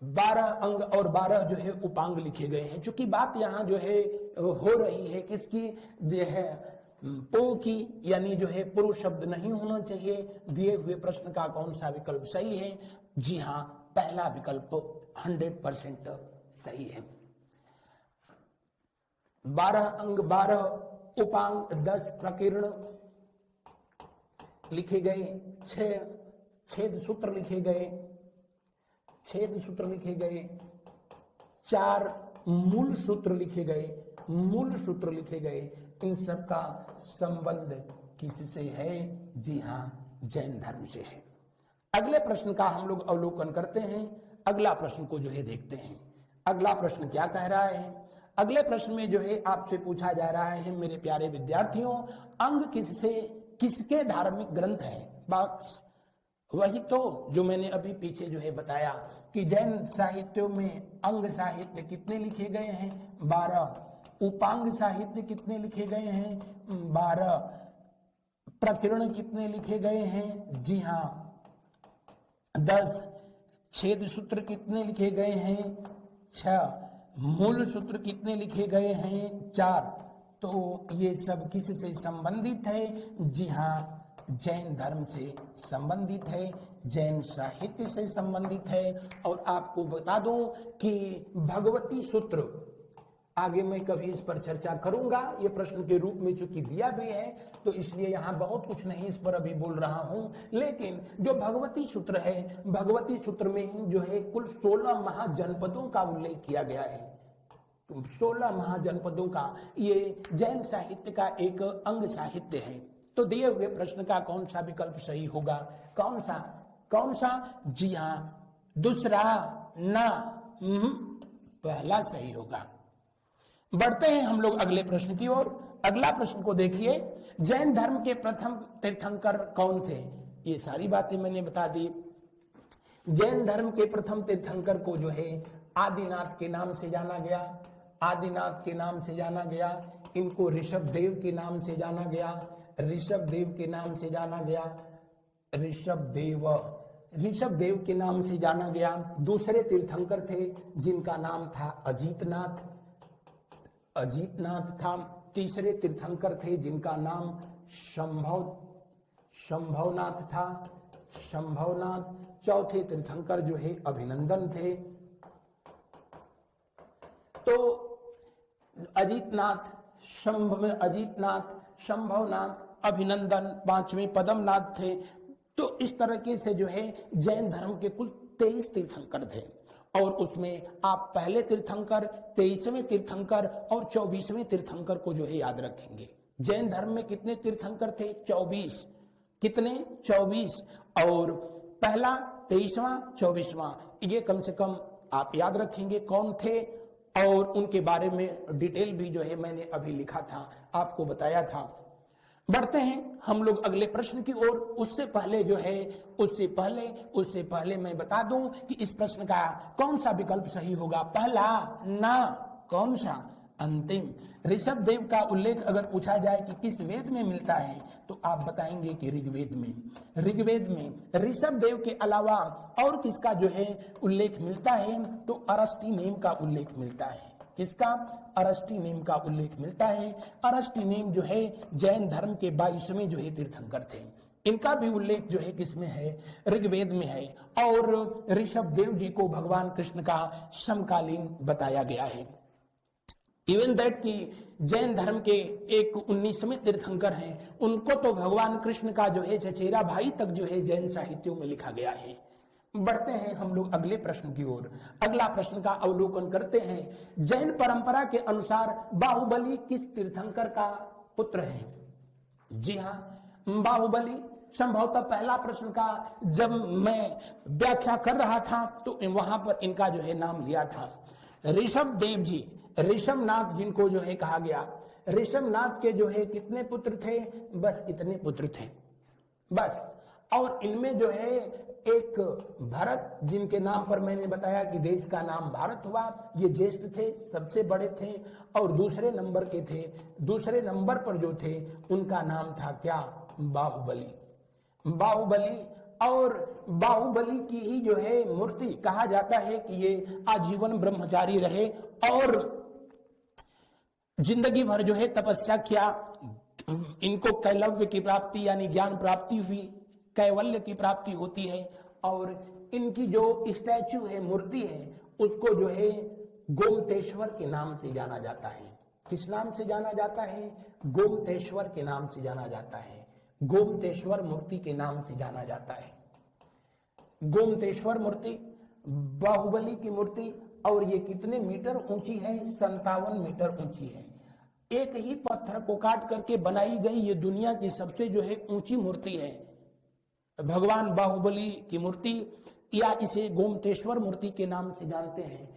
12 अंग और 12 जो है उपांग लिखे गए हैं। चूंकि बात यहाँ जो है हो रही है किसकी? जो है पो की, यानी जो है पुरुष शब्द नहीं होना चाहिए। दिए हुए प्रश्न का कौन सा विकल्प सही है? जी हाँ, पहला विकल्प 100% सही है। 12 अंग, 12 उपांग, 10 प्रकीर्ण लिखे गए, 6 छेद सूत्र लिखे गए, 4 मूल सूत्र लिखे गए। इन सब का संबंध किससे है? जी हाँ, जैन धर्म से है। अगले प्रश्न का हम लोग अवलोकन करते हैं। अगला प्रश्न को जो है देखते हैं। अगला प्रश्न क्या कह रहा है? अगले प्रश्न में जो है आपसे पूछा जा रहा है, मेरे प्यारे विद्यार्थियों, अंग किसके धार्मिक ग्रंथ है? बस वही तो जो मैंने अभी पीछे जो है बताया कि जैन साहित्यों में अंग साहित्य कितने लिखे गए हैं? 12। उपांग साहित्य कितने लिखे गए हैं? 12। प्रकीर्ण कितने लिखे गए हैं? जी हाँ, 10। छेद सूत्र कितने लिखे गए हैं? 6। मूल सूत्र कितने लिखे गए हैं? 4। तो ये सब किससे संबंधित है? जी हाँ, जैन धर्म से संबंधित है, जैन साहित्य से संबंधित है। और आपको बता दूं कि भगवती सूत्र, आगे मैं कभी इस पर चर्चा करूंगा, ये प्रश्न के रूप में चूंकि दिया भी है तो इसलिए यहां बहुत कुछ नहीं इस पर अभी बोल रहा हूं। लेकिन जो भगवती सूत्र है, भगवती सूत्र में जो है कुल 16 महाजनपदों का उल्लेख किया गया है। 16 महाजनपदों का ये जैन साहित्य का एक अंग साहित्य है। तो दिए हुए प्रश्न का कौन सा विकल्प सही होगा? कौन सा? जी हाँ, दूसरा ना, पहला सही होगा। बढ़ते हैं हम लोग अगले प्रश्न की ओर। अगला प्रश्न को देखिए। जैन धर्म के प्रथम तीर्थंकर कौन थे? ये सारी बातें मैंने बता दी। जैन धर्म के प्रथम तीर्थंकर को जो है आदिनाथ के नाम से जाना गया। आदिनाथ के नाम से जाना गया। इनको ऋषभदेव के नाम से जाना गया। ऋषभदेव के नाम से जाना गया। ऋषभदेव के नाम से जाना गया। दूसरे तीर्थंकर थे जिनका नाम था अजीतनाथ था। तीसरे तीर्थंकर थे जिनका नाम शंभवनाथ था। शंभवनाथ, चौथे तीर्थंकर जो है अभिनंदन थे। तो अजीतनाथ, अजीतनाथ, शंभवनाथ, अभिनंदन, पांचवें पद्मनाथ थे। तो इस तरीके से जो है जैन धर्म के कुल 23 तीर्थंकर थे और उसमें आप पहले तीर्थंकर, 23वें तीर्थंकर और 24वें तीर्थंकर को जो है याद रखेंगे। जैन धर्म में कितने तीर्थंकर थे? 24। कितने? 24। और पहला, 23वां, 24वां, ये कम से कम आप याद रखेंगे कौन थे। और उनके बारे में डिटेल भी जो है मैंने अभी लिखा था, आपको बताया था। बढ़ते हैं हम लोग अगले प्रश्न की ओर। उससे पहले मैं बता दूं कि इस प्रश्न का कौन सा विकल्प सही होगा। पहला ना, कौन सा? अंतिम। ऋषभ देव का उल्लेख अगर पूछा जाए कि किस वेद में मिलता है तो आप बताएंगे कि ऋग्वेद में। ऋग्वेद में ऋषभ देव के अलावा और किसका जो है उल्लेख मिलता है तो अरस्टी नेम का उल्लेख मिलता है। किसका? अरस्टी नेम का उल्लेख मिलता है। अरस्टी नेम जो है जैन धर्म के 22वें जो है तीर्थंकर थे। इनका भी उल्लेख जो है किसमें है? ऋग्वेद में है। और ऋषभ देव जी को भगवान कृष्ण का समकालीन बताया गया है। इवन दैट कि जैन धर्म के एक 19वें तीर्थंकर हैं, उनको तो भगवान कृष्ण का जो है चचेरा भाई तक जो है जैन साहित्यों में लिखा गया है। बढ़ते हैं हम लोग अगले प्रश्न की ओर। अगला प्रश्न का अवलोकन करते हैं। जैन परंपरा के अनुसार बाहुबली किस तीर्थंकर का पुत्र है? जी हाँ, बाहुबली। संभवतः पहला प्रश्न का जब मैं व्याख्या कर रहा था तो वहां पर इनका जो है नाम लिया था। ऋषभ देव जी, ऋषभनाथ जिनको जो है कहा गया, ऋषभनाथ के जो है कितने पुत्र थे? बस इतने पुत्र थे बस। और इनमें जो है एक भरत, जिनके नाम पर मैंने बताया कि देश का नाम भारत हुआ, ये ज्येष्ठ थे, सबसे बड़े थे। और दूसरे नंबर के थे, दूसरे नंबर पर जो थे उनका नाम था क्या? बाहुबली। बाहुबली। और बाहुबली की ही जो है मूर्ति कहा जाता है कि ये आजीवन ब्रह्मचारी रहे और जिंदगी भर जो है तपस्या किया। इनको कैलव्य की प्राप्ति यानी ज्ञान प्राप्ति हुई, कैवल्य की प्राप्ति होती है। और इनकी जो स्टैचू है, मूर्ति है, उसको जो है गोमतेश्वर के नाम से जाना जाता है। किस नाम से जाना जाता है? गोमतेश्वर के नाम से जाना जाता है। गोमतेश्वर मूर्ति के नाम से जाना जाता है। गोमतेश्वर मूर्ति, बाहुबली की मूर्ति। और ये कितने मीटर ऊंची है? 57 मीटर ऊंची है। एक ही पत्थर को काट करके बनाई गई ये दुनिया की सबसे जो है ऊंची मूर्ति है, भगवान बाहुबली की मूर्ति, या इसे गोमतेश्वर मूर्ति के नाम से जानते हैं।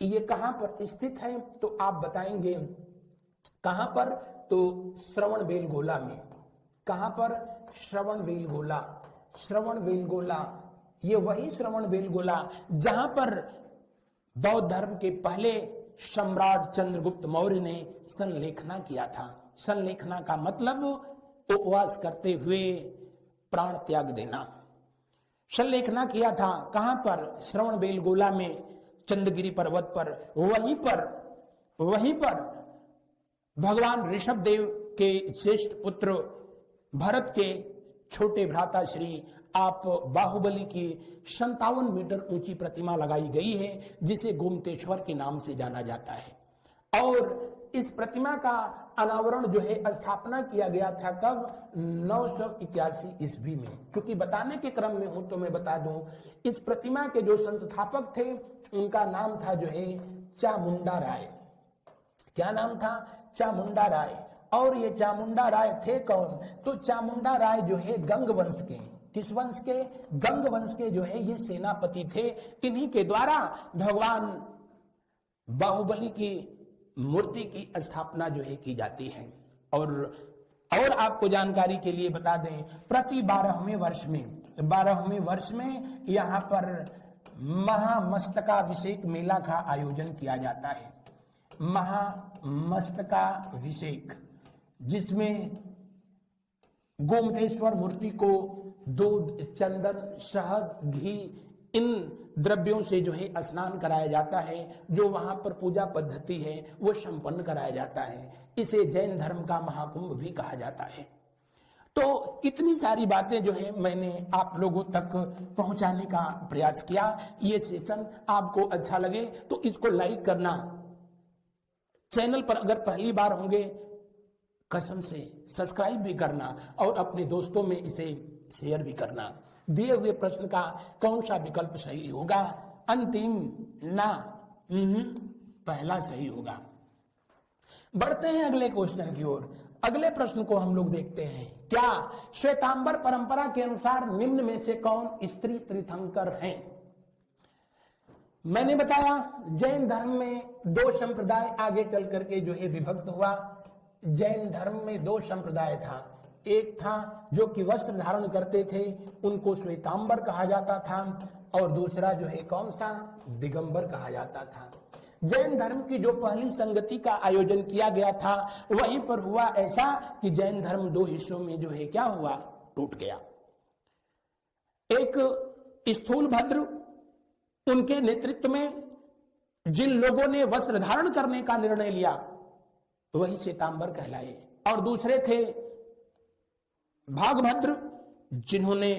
ये कहां पर स्थित है तो आप बताएंगे कहां पर? तो श्रवणबेलगोला में। कहां पर? श्रवणबेलगोला। श्रवणबेलगोला, ये वही श्रवणबेलगोला जहां पर बौद्ध धर्म के पहले सम्राट चंद्रगुप्त मौर्य ने संलेखना किया था। संलेखना का मतलब उपवास करते हुए प्राण त्याग देना। संलेखना किया था कहां पर? श्रवणबेलगोला में, चंद्रगिरी पर्वत पर। वहीं पर भगवान ऋषभ देव के ज्येष्ठ पुत्र भरत के छोटे भ्राता श्री आप बाहुबली की 57 मीटर ऊंची प्रतिमा लगाई गई है, जिसे गोमतेश्वर के नाम से जाना जाता है। और इस प्रतिमा का अनावरण जो है स्थापना किया गया था कब? 981 ईस्वी में। क्योंकि बताने के क्रम में हूं तो मैं बता दूं, इस प्रतिमा के जो संस्थापक थे उनका नाम था जो है चामुंडा राय। क्या नाम था? चामुंडा राय। और ये चामुंडा राय थे कौन? तो चामुंडा राय जो है गंग वंश के, किस वंश के? गंग वंश के जो है ये सेनापति थे। इन्हीं के द्वारा भगवान बाहुबली की मूर्ति की स्थापना जो है की जाती है। और आपको जानकारी के लिए बता दें, प्रति 12वें वर्ष में यहाँ पर महामस्तकाभिषेक मेला का आयोजन किया जाता है। महामस्तकाभिषेक, जिसमें गोमतेश्वर मूर्ति को दूध, चंदन, शहद, घी, इन द्रव्यों से जो है स्नान कराया जाता है। जो वहां पर पूजा पद्धति है वो संपन्न कराया जाता है। इसे जैन धर्म का महाकुंभ भी कहा जाता है। तो इतनी सारी बातें जो है मैंने आप लोगों तक पहुंचाने का प्रयास किया। ये सेशन आपको अच्छा लगे तो इसको लाइक करना, चैनल पर अगर पहली बार होंगे कसम से सब्सक्राइब भी करना और अपने दोस्तों में इसे शेयर भी करना। दिए हुए प्रश्न का कौन सा विकल्प सही होगा? अंतिम ना, पहला सही होगा। बढ़ते हैं अगले क्वेश्चन की ओर। अगले प्रश्न को हम लोग देखते हैं। क्या श्वेतांबर परंपरा के अनुसार निम्न में से कौन स्त्री तीर्थंकर हैं? मैंने बताया जैन धर्म में दो संप्रदाय आगे चल करके जो है विभक्त हुआ। जैन धर्म में दो संप्रदाय था। एक था जो कि वस्त्र धारण करते थे, उनको श्वेतांबर कहा जाता था, और दूसरा जो है कौन सा? दिगंबर कहा जाता था। जैन धर्म की जो पहली संगति का आयोजन किया गया था वहीं पर हुआ ऐसा कि जैन धर्म दो हिस्सों में जो है क्या हुआ? टूट गया। एक स्थूलभद्र, उनके नेतृत्व में जिन लोगों ने वस्त्र धारण करने का निर्णय लिया वही श्वेतांबर कहलाए, और दूसरे थे भागभद्र, जिन्होंने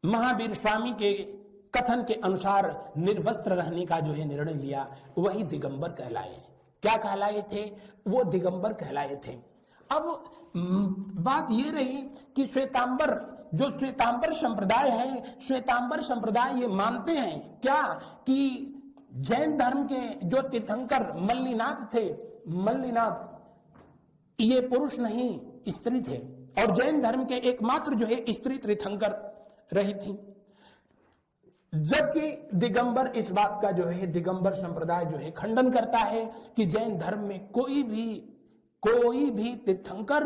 महावीर स्वामी के कथन के अनुसार निर्वस्त्र रहने का जो है निर्णय लिया, वही दिगंबर कहलाए। क्या कहलाए थे? वो दिगंबर कहलाए थे। अब बात ये रही कि श्वेतांबर, जो श्वेतांबर संप्रदाय है, श्वेतांबर संप्रदाय ये मानते हैं क्या कि जैन धर्म के जो तीर्थंकर मल्लिनाथ थे, मल्लिनाथ ये पुरुष नहीं स्त्री थे, और जैन धर्म के एकमात्र जो है स्त्री तीर्थंकर रही थी। जबकि दिगंबर इस बात का जो है, दिगंबर संप्रदाय जो है खंडन करता है कि जैन धर्म में कोई भी तीर्थंकर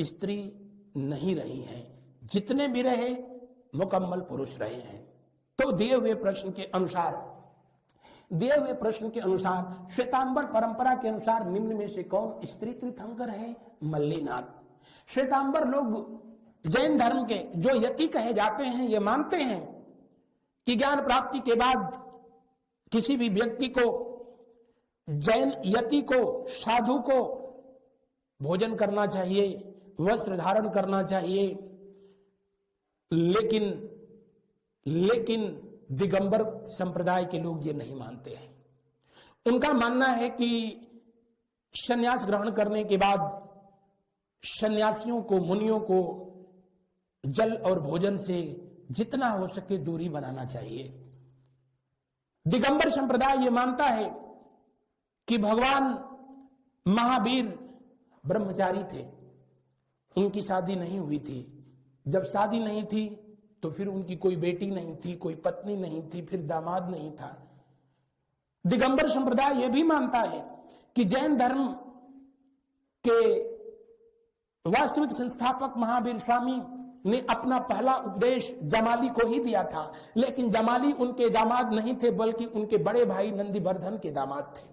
स्त्री नहीं रही है, जितने भी रहे मुकम्मल पुरुष रहे हैं। तो दिए हुए प्रश्न के अनुसार श्वेतांबर परंपरा के अनुसार निम्न में से कौन स्त्री तीर्थंकर है? मल्लिनाथ। श्वेतांबर लोग जैन धर्म के जो यति कहे जाते हैं, ये मानते हैं कि ज्ञान प्राप्ति के बाद किसी भी व्यक्ति को, जैन यति को, साधु को भोजन करना चाहिए, वस्त्र धारण करना चाहिए। लेकिन दिगंबर संप्रदाय के लोग ये नहीं मानते हैं। उनका मानना है कि संन्यास ग्रहण करने के बाद सन्यासियों को, मुनियों को जल और भोजन से जितना हो सके दूरी बनाना चाहिए। दिगंबर संप्रदाय ये मानता है कि भगवान महावीर ब्रह्मचारी थे, उनकी शादी नहीं हुई थी। जब शादी नहीं थी तो फिर उनकी कोई बेटी नहीं थी, कोई पत्नी नहीं थी, फिर दामाद नहीं था। दिगंबर संप्रदाय यह भी मानता है कि जैन धर्म के वास्तविक संस्थापक महावीर स्वामी ने अपना पहला उपदेश जमाली को ही दिया था, लेकिन जमाली उनके दामाद नहीं थे, बल्कि उनके बड़े भाई नंदीवर्धन के दामाद थे।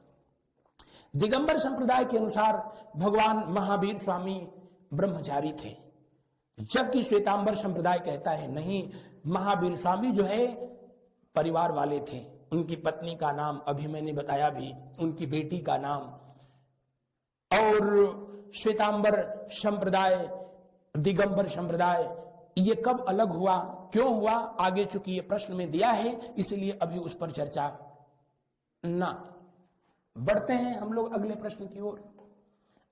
दिगंबर संप्रदाय के अनुसार भगवान महावीर स्वामी ब्रह्मचारी थे, जबकि श्वेतांबर संप्रदाय कहता है नहीं, महावीर स्वामी जो है परिवार वाले थे। उनकी पत्नी का नाम अभी मैंने बताया भी, उनकी बेटी का नाम। और श्वेतांबर संप्रदाय, दिगंबर संप्रदाय ये कब अलग हुआ, क्यों हुआ, आगे चूंकि ये प्रश्न में दिया है इसलिए अभी उस पर चर्चा ना। बढ़ते हैं हम लोग अगले प्रश्न की ओर।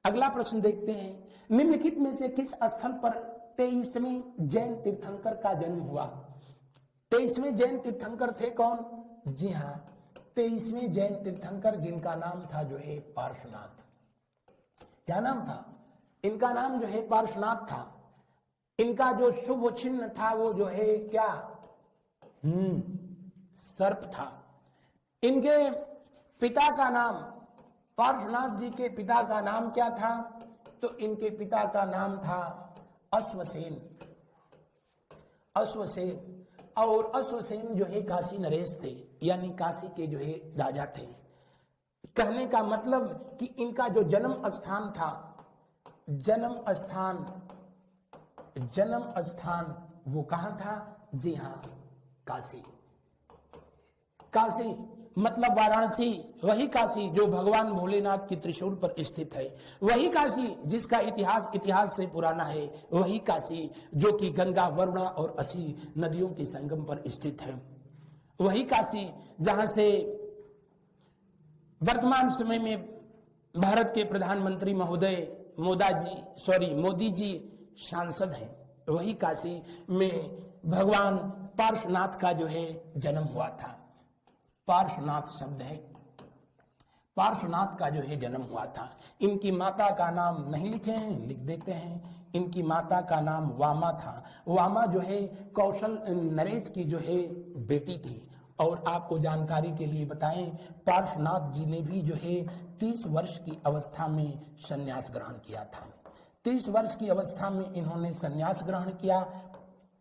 अगला प्रश्न देखते हैं, निम्नलिखित में से किस स्थल पर 23वें जैन तीर्थंकर का जन्म हुआ? 23वें जैन तीर्थंकर थे कौन? जी हाँ, 23वें जैन तीर्थंकर जिनका नाम था जो है पार्श्वनाथ। क्या नाम था इनका? नाम जो है पार्श्वनाथ था। इनका जो शुभ चिन्ह था वो जो है क्या? सर्प था। इनके पिता का नाम, पार्श्वनाथ जी के पिता का नाम क्या था? तो इनके पिता का नाम था अश्वसेन। और अश्वसेन जो है काशी नरेश थे, यानी काशी के जो है राजा थे। कहने का मतलब कि इनका जो जन्म स्थान था, जन्म स्थान वो कहां था? जी हां, काशी। मतलब वाराणसी, वही काशी जो भगवान भोलेनाथ की त्रिशूल पर स्थित है, वही काशी जिसका इतिहास से पुराना है, वही काशी जो कि गंगा, वरुणा और 80 नदियों के संगम पर स्थित है, वही काशी जहां से वर्तमान समय में भारत के प्रधानमंत्री महोदय मोदी जी सांसद हैं, वही काशी में भगवान पार्श्वनाथ का जो है जन्म हुआ था। पार्श्वनाथ शब्द है, पार्श्वनाथ का जो है जन्म हुआ था। इनकी माता का नाम नहीं लिखे हैं, लिख देते हैं। इनकी माता का नाम वामा था। वामा जो है कौशल नरेश की जो है बेटी थी। और आपको जानकारी के लिए बताएं, पार्श्वनाथ जी ने भी जो है 30 वर्ष की अवस्था में संन्यास ग्रहण किया था। 30 वर्ष की अवस्था में इन्होंने संन्यास ग्रहण किया।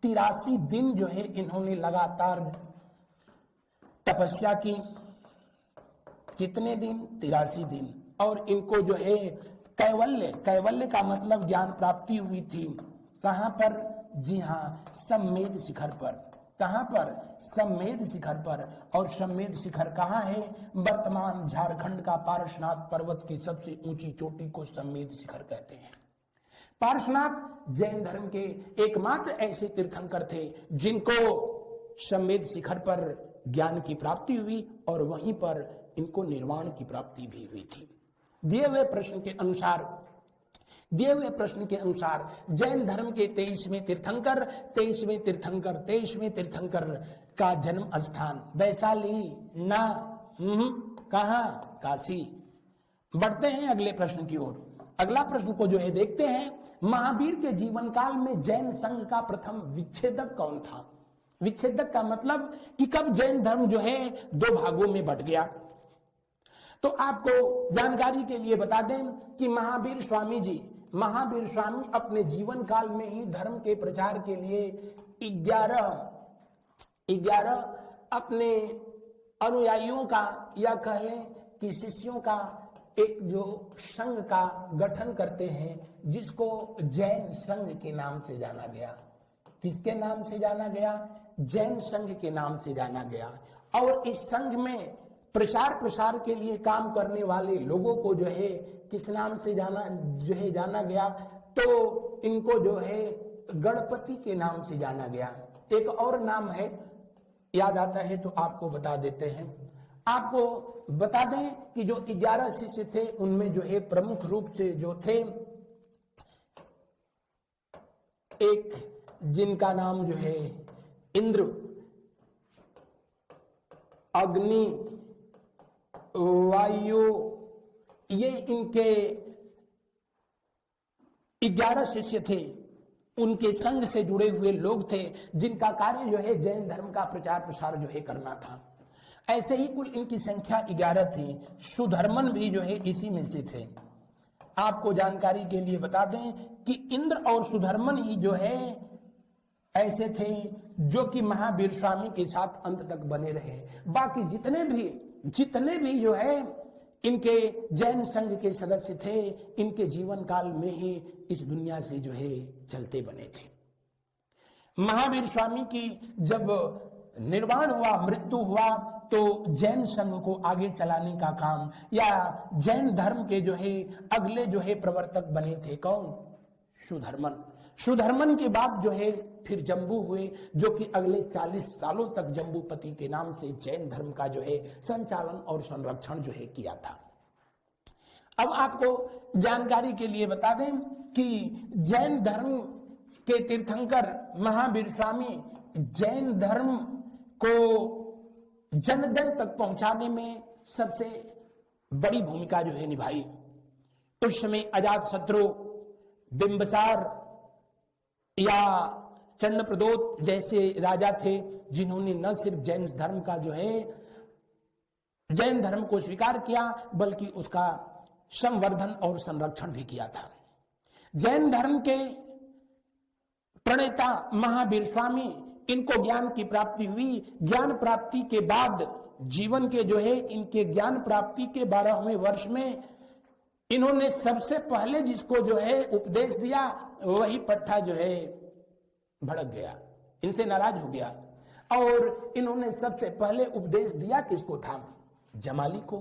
83 दिन जो है इन्होंने लगातार तपस्या की। कितने दिन? 83 दिन। और इनको जो है कैवल्य का मतलब ज्ञान प्राप्ति हुई थी। कहां पर? जी हाँ, सम्मेद शिखर पर। कहां पर? सम्मेद शिखर पर। और सम्मेद शिखर कहां है? वर्तमान झारखंड का पार्श्वनाथ पर्वत की सबसे ऊंची चोटी को सम्मेद शिखर कहते हैं। पार्श्वनाथ जैन धर्म के एकमात्र ऐसे तीर्थंकर थे जिनको सम्मेद शिखर पर ज्ञान की प्राप्ति हुई और वहीं पर इनको निर्वाण की प्राप्ति भी हुई थी। दिए हुए प्रश्न के अनुसार जैन धर्म के 23वें तीर्थंकर का जन्म स्थान वैशाली ना, कहां? काशी। बढ़ते हैं अगले प्रश्न की ओर। अगला प्रश्न को जो है देखते हैं, महावीर के जीवन काल में जैन संघ का प्रथम विच्छेदक कौन था? विच्छेदक का मतलब कि कब जैन धर्म जो है 2 भागों में बट गया। तो आपको जानकारी के लिए बता दें कि महावीर स्वामी अपने जीवन काल में ही धर्म के प्रचार के लिए 11 अपने अनुयायियों का या कह लें कि शिष्यों का एक जो संघ का गठन करते हैं, जिसको जैन संघ के नाम से जाना गया। किसके नाम से जाना गया? जैन संघ के नाम से जाना गया। और इस संघ में प्रसार के लिए काम करने वाले लोगों को जो है किस नाम से जाना गया? तो इनको जो है गणपति के नाम से जाना गया। एक और नाम है, याद आता है तो आपको बता देते हैं। आपको बता दें कि जो 11 शिष्य थे उनमें जो है प्रमुख रूप से जो थे, एक जिनका नाम जो है इंद्र, अग्नि, वायु, ये इनके 11 शिष्य थे। उनके संघ से जुड़े हुए लोग थे जिनका कार्य जो है जैन धर्म का प्रचार प्रसार जो है करना था। ऐसे ही कुल इनकी संख्या 11 थी। सुधर्मन भी जो है इसी में से थे। आपको जानकारी के लिए बता दें कि इंद्र और सुधर्मन ही जो है ऐसे थे जो कि महावीर स्वामी के साथ अंत तक बने रहे। बाकी जितने भी जो है इनके जैन संघ के सदस्य थे, इनके जीवन काल में ही इस दुनिया से जो है चलते बने थे। महावीर स्वामी की जब निर्वाण हुआ, मृत्यु हुआ, तो जैन संघ को आगे चलाने का काम या जैन धर्म के जो है अगले जो है प्रवर्तक बने थे कौन? सुधर्मन के बाद जो है फिर जम्बू हुए, जो कि अगले 40 सालों तक जम्बूपति के नाम से जैन धर्म का जो है संचालन और संरक्षण जो है किया था। अब आपको जानकारी के लिए बता दें कि जैन धर्म के तीर्थंकर महावीर स्वामी जैन धर्म को जन जन तक पहुंचाने में सबसे बड़ी भूमिका जो है निभाई। उस समय अजातशत्रु, बिंबिसार या चंद्रप्रदोत जैसे राजा थे जिन्होंने न सिर्फ जैन धर्म का जो है जैन धर्म को स्वीकार किया बल्कि उसका संवर्धन और संरक्षण भी किया था। जैन धर्म के प्रणेता महावीर स्वामी, इनको ज्ञान की प्राप्ति हुई। ज्ञान प्राप्ति के बाद जीवन के जो है इनके ज्ञान प्राप्ति के 12वें वर्ष में इन्होंने सबसे पहले जिसको जो है उपदेश दिया, वही पट्टा जो है भड़क गया, इनसे नाराज हो गया। और इन्होंने सबसे पहले उपदेश दिया किसको था? जमाली को।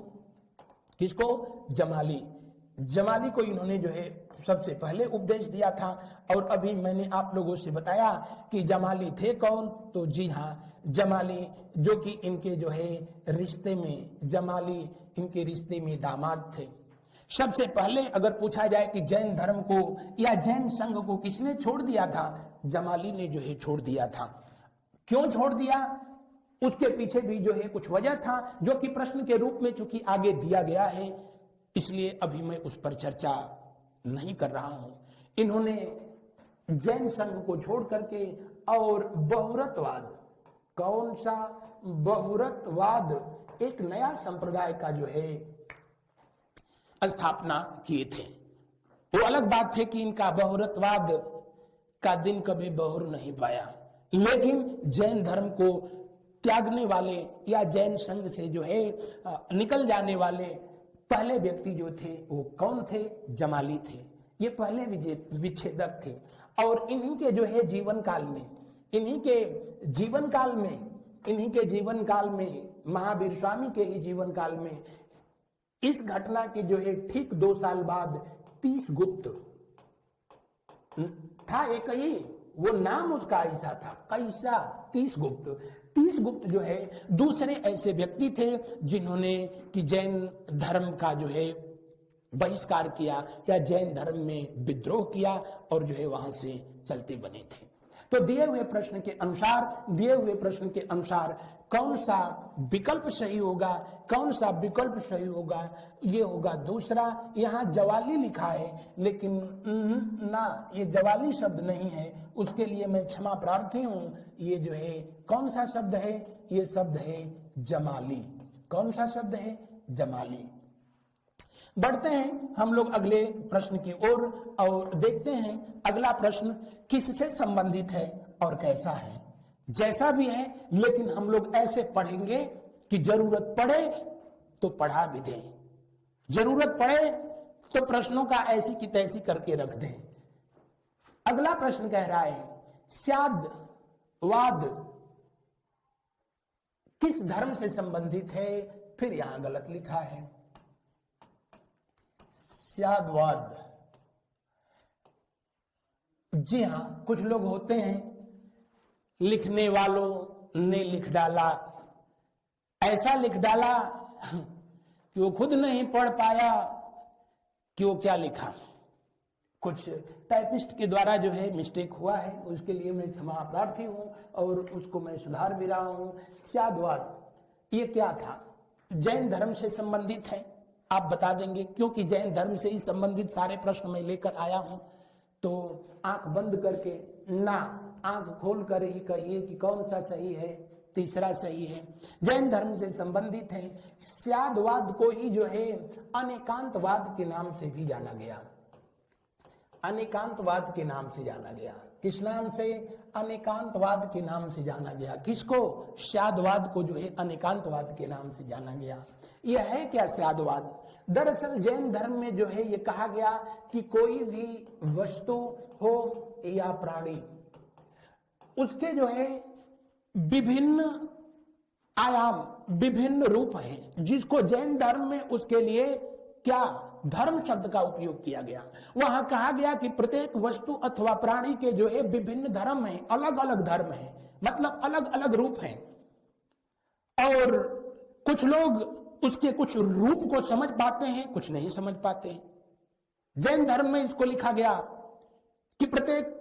किसको? जमाली को इन्होंने जो है सबसे पहले उपदेश दिया था। और अभी मैंने आप लोगों से बताया कि जमाली थे कौन, तो जी हाँ, जमाली जो कि इनके जो है रिश्ते में, जमाली इनके रिश्ते में दामाद थे। सबसे पहले अगर पूछा जाए कि जैन धर्म को या जैन संघ को किसने छोड़ दिया था, जमाली ने जो है छोड़ दिया था। क्यों छोड़ दिया, उसके पीछे भी जो है कुछ वजह था, जो कि प्रश्न के रूप में चूंकि आगे दिया गया है, इसलिए अभी मैं उस पर चर्चा नहीं कर रहा हूं। इन्होंने जैन संघ को छोड़ करके और बहुरतवाद, कौन सा? बहुरतवाद, एक नया संप्रदाय का जो है स्थापना किए थे। वो अलग बात है कि इनका बहुरतवाद का दिन कभी बहुर नहीं पाया, लेकिन जैन धर्म को त्यागने वाले या जैन संघ से जो है निकल जाने वाले पहले व्यक्ति जो थे वो कौन थे? जमाली थे। ये पहले विच्छेदक थे। और इन्हीं के जो है जीवन काल में, इन्हीं के जीवन काल में महावीर स्वामी के ही जीवन काल में इस घटना के जो है ठीक 2 साल बाद 30 गुप्त था, एक ही वो नाम उसका ऐसा था, कैसा? 30 गुप्त जो है दूसरे ऐसे व्यक्ति थे जिन्होंने कि जैन धर्म का जो है बहिष्कार किया या जैन धर्म में विद्रोह किया और जो है वहां से चलते बने थे। तो दिए हुए प्रश्न के अनुसार कौन सा विकल्प सही होगा? ये होगा दूसरा। यहाँ जवाली लिखा है, लेकिन ना, ये जवाली शब्द नहीं है, उसके लिए मैं क्षमा प्रार्थी हूं। ये जो है कौन सा शब्द है? ये शब्द है जमाली। कौन सा शब्द है? जमाली। बढ़ते हैं हम लोग अगले प्रश्न की ओर और देखते हैं अगला प्रश्न किससे संबंधित है और कैसा है। जैसा भी है, लेकिन हम लोग ऐसे पढ़ेंगे कि जरूरत पड़े तो पढ़ा भी दें, जरूरत पड़े तो प्रश्नों का ऐसी की तैसी करके रख दें। अगला प्रश्न कह रहा है स्यादवाद किस धर्म से संबंधित है? फिर यहां गलत लिखा है। स्यादवाद, जी हां, कुछ लोग होते हैं, लिखने वालों ने लिख डाला, ऐसा लिख डाला कि वो खुद नहीं पढ़ पाया कि वो क्या लिखा। कुछ टाइपिस्ट के द्वारा जो है मिस्टेक हुआ है, उसके लिए मैं क्षमा प्रार्थी हूं और उसको मैं सुधार भी रहा हूं। स्यादवाद ये क्या था? जैन धर्म से संबंधित है, आप बता देंगे, क्योंकि जैन धर्म से ही संबंधित सारे प्रश्न मैं लेकर आया हूं। तो आंख बंद करके ना, आंख खोल कर ही कहिए कि कौन सा सही है, तीसरा सही है। जैन धर्म से संबंधित है। स्यादवाद को ही जो है अनेकांतवाद के नाम से भी जाना गया, अनेकांतवाद के नाम से जाना गया। किस नाम से? अनेकांतवाद के नाम से जाना गया। किसको? स्यादवाद को जो है अनेकांतवाद के नाम से जाना गया। यह है क्या स्यादवाद? दरअसल जैन धर्म में जो है ये कहा गया कि कोई भी वस्तु हो या प्राणी, उसके जो है विभिन्न आयाम, विभिन्न रूप हैं, जिसको जैन धर्म में उसके लिए क्या धर्म शब्द का उपयोग किया गया। वहां कहा गया कि प्रत्येक वस्तु अथवा प्राणी के जो है विभिन्न धर्म हैं, अलग अलग धर्म हैं, मतलब अलग अलग रूप हैं। और कुछ लोग उसके कुछ रूप को समझ पाते हैं, कुछ नहीं समझ पाते। जैन धर्म में इसको लिखा गया कि प्रत्येक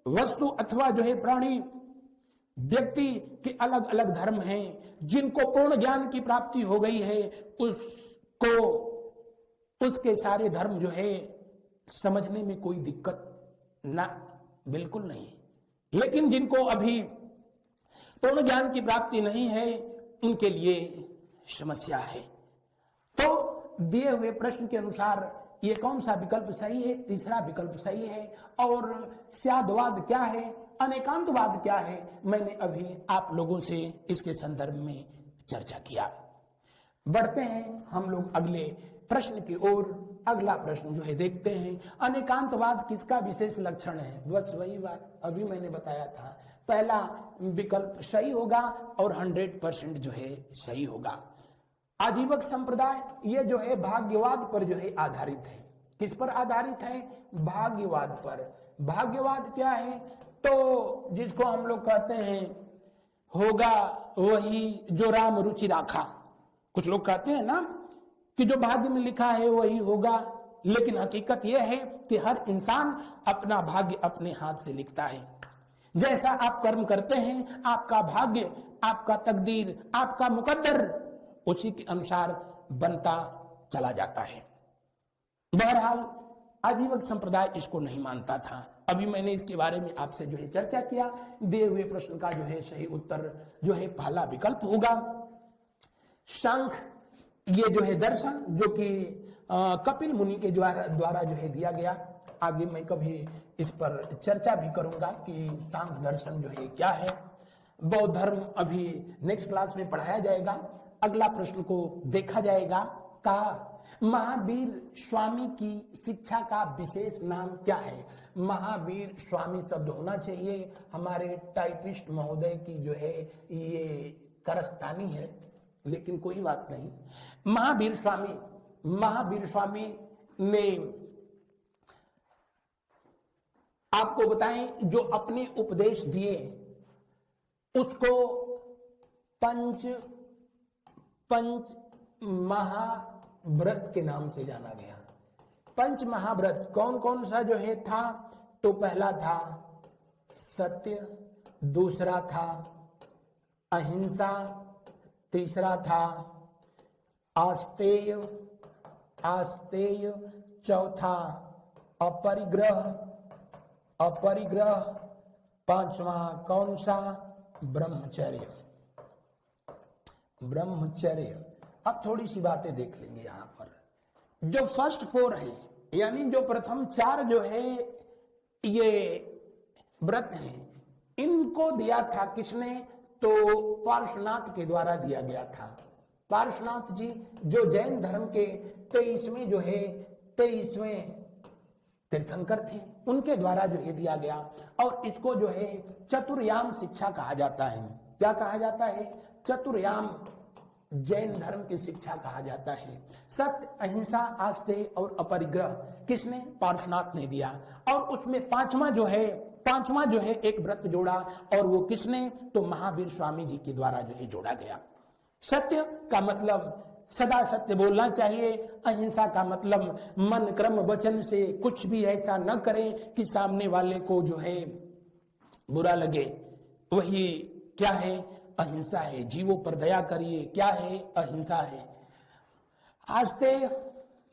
वस्तु अथवा जो है प्राणी व्यक्ति के अलग अलग धर्म हैं। जिनको पूर्ण ज्ञान की प्राप्ति हो गई है उसको उसके सारे धर्म जो है समझने में कोई दिक्कत ना, बिल्कुल नहीं। लेकिन जिनको अभी पूर्ण ज्ञान की प्राप्ति नहीं है उनके लिए समस्या है। तो दिए हुए प्रश्न के अनुसार ये कौन सा विकल्प सही है? तीसरा विकल्प सही है। और स्यादवाद क्या है, अनेकांतवाद क्या है, मैंने अभी आप लोगों से इसके संदर्भ में चर्चा किया। बढ़ते हैं हम लोग अगले प्रश्न की ओर। अगला प्रश्न जो है देखते हैं, अनेकांतवाद किसका विशेष लक्षण है? बस वही बात अभी मैंने बताया था, पहला विकल्प सही होगा और 100% जो है सही होगा। आजीवक संप्रदाय ये जो है भाग्यवाद पर जो है आधारित है। किस पर आधारित है? भाग्यवाद पर। भाग्यवाद क्या है? तो जिसको हम लोग कहते हैं होगा वही जो राम रुचि राखा। कुछ लोग कहते हैं ना कि जो भाग्य में लिखा है वही होगा, लेकिन हकीकत यह है कि हर इंसान अपना भाग्य अपने हाथ से लिखता है। जैसा आप कर्म करते हैं आपका भाग्य, आपका तकदीर, आपका मुकद्दर उसी के अनुसार बनता चला जाता है। बहरहाल आजीवक संप्रदाय इसको नहीं मानता था। अभी मैंने इसके बारे में आपसे जो है चर्चा किया। दिए हुए प्रश्न का जो है सही उत्तर जो है पहला विकल्प होगा। शंख ये जो है दर्शन जो कि कपिल मुनि के द्वारा जो है दिया गया। आगे मैं कभी इस पर चर्चा भी करूंगा कि सांख दर्शन जो है क्या है। बौद्ध धर्म अभी नेक्स्ट क्लास में पढ़ाया जाएगा। अगला प्रश्न को देखा जाएगा। कहा महावीर स्वामी की शिक्षा का विशेष नाम क्या है? महावीर स्वामी शब्द होना चाहिए। हमारे टाइपिस्ट महोदय की जो है ये करस्तानी है, लेकिन कोई बात नहीं। महावीर स्वामी ने आपको बताएं जो अपने उपदेश दिए उसको पंच महाव्रत के नाम से जाना गया। पंच महाव्रत कौन कौन सा जो है था? तो पहला था सत्य, दूसरा था अहिंसा, तीसरा था आस्तेय, चौथा अपरिग्रह, पांचवा कौन सा? ब्रह्मचर्य। अब थोड़ी सी बातें देख लेंगे यहां पर। जो फर्स्ट 4 है, यानी जो प्रथम 4 जो है ये व्रत हैं, इनको दिया था किसने? तो पार्श्वनाथ के द्वारा दिया गया था। पार्श्वनाथ जी जो जैन धर्म के 23वें तीर्थंकर थे, उनके द्वारा जो है दिया गया। और इसको जो है चतुर्याम शिक्षा कहा जाता है। क्या कहा जाता है? चतुर्याम जैन धर्म की शिक्षा कहा जाता है। सत्य, अहिंसा, आस्तेय और अपरिग्रह किसने? पार्श्वनाथ ने दिया। और उसमें पांचवा जो है एक व्रत जोड़ा, और वो किसने? तो महावीर स्वामी जी के द्वारा जो है जोड़ा गया। सत्य का मतलब सदा सत्य बोलना चाहिए। अहिंसा का मतलब मन क्रम वचन से कुछ भी ऐसा न करें कि सामने वाले को जो है बुरा लगे। वही क्या है? अहिंसा है। जीवों पर दया करिए, क्या है? अहिंसा है। आस्तेय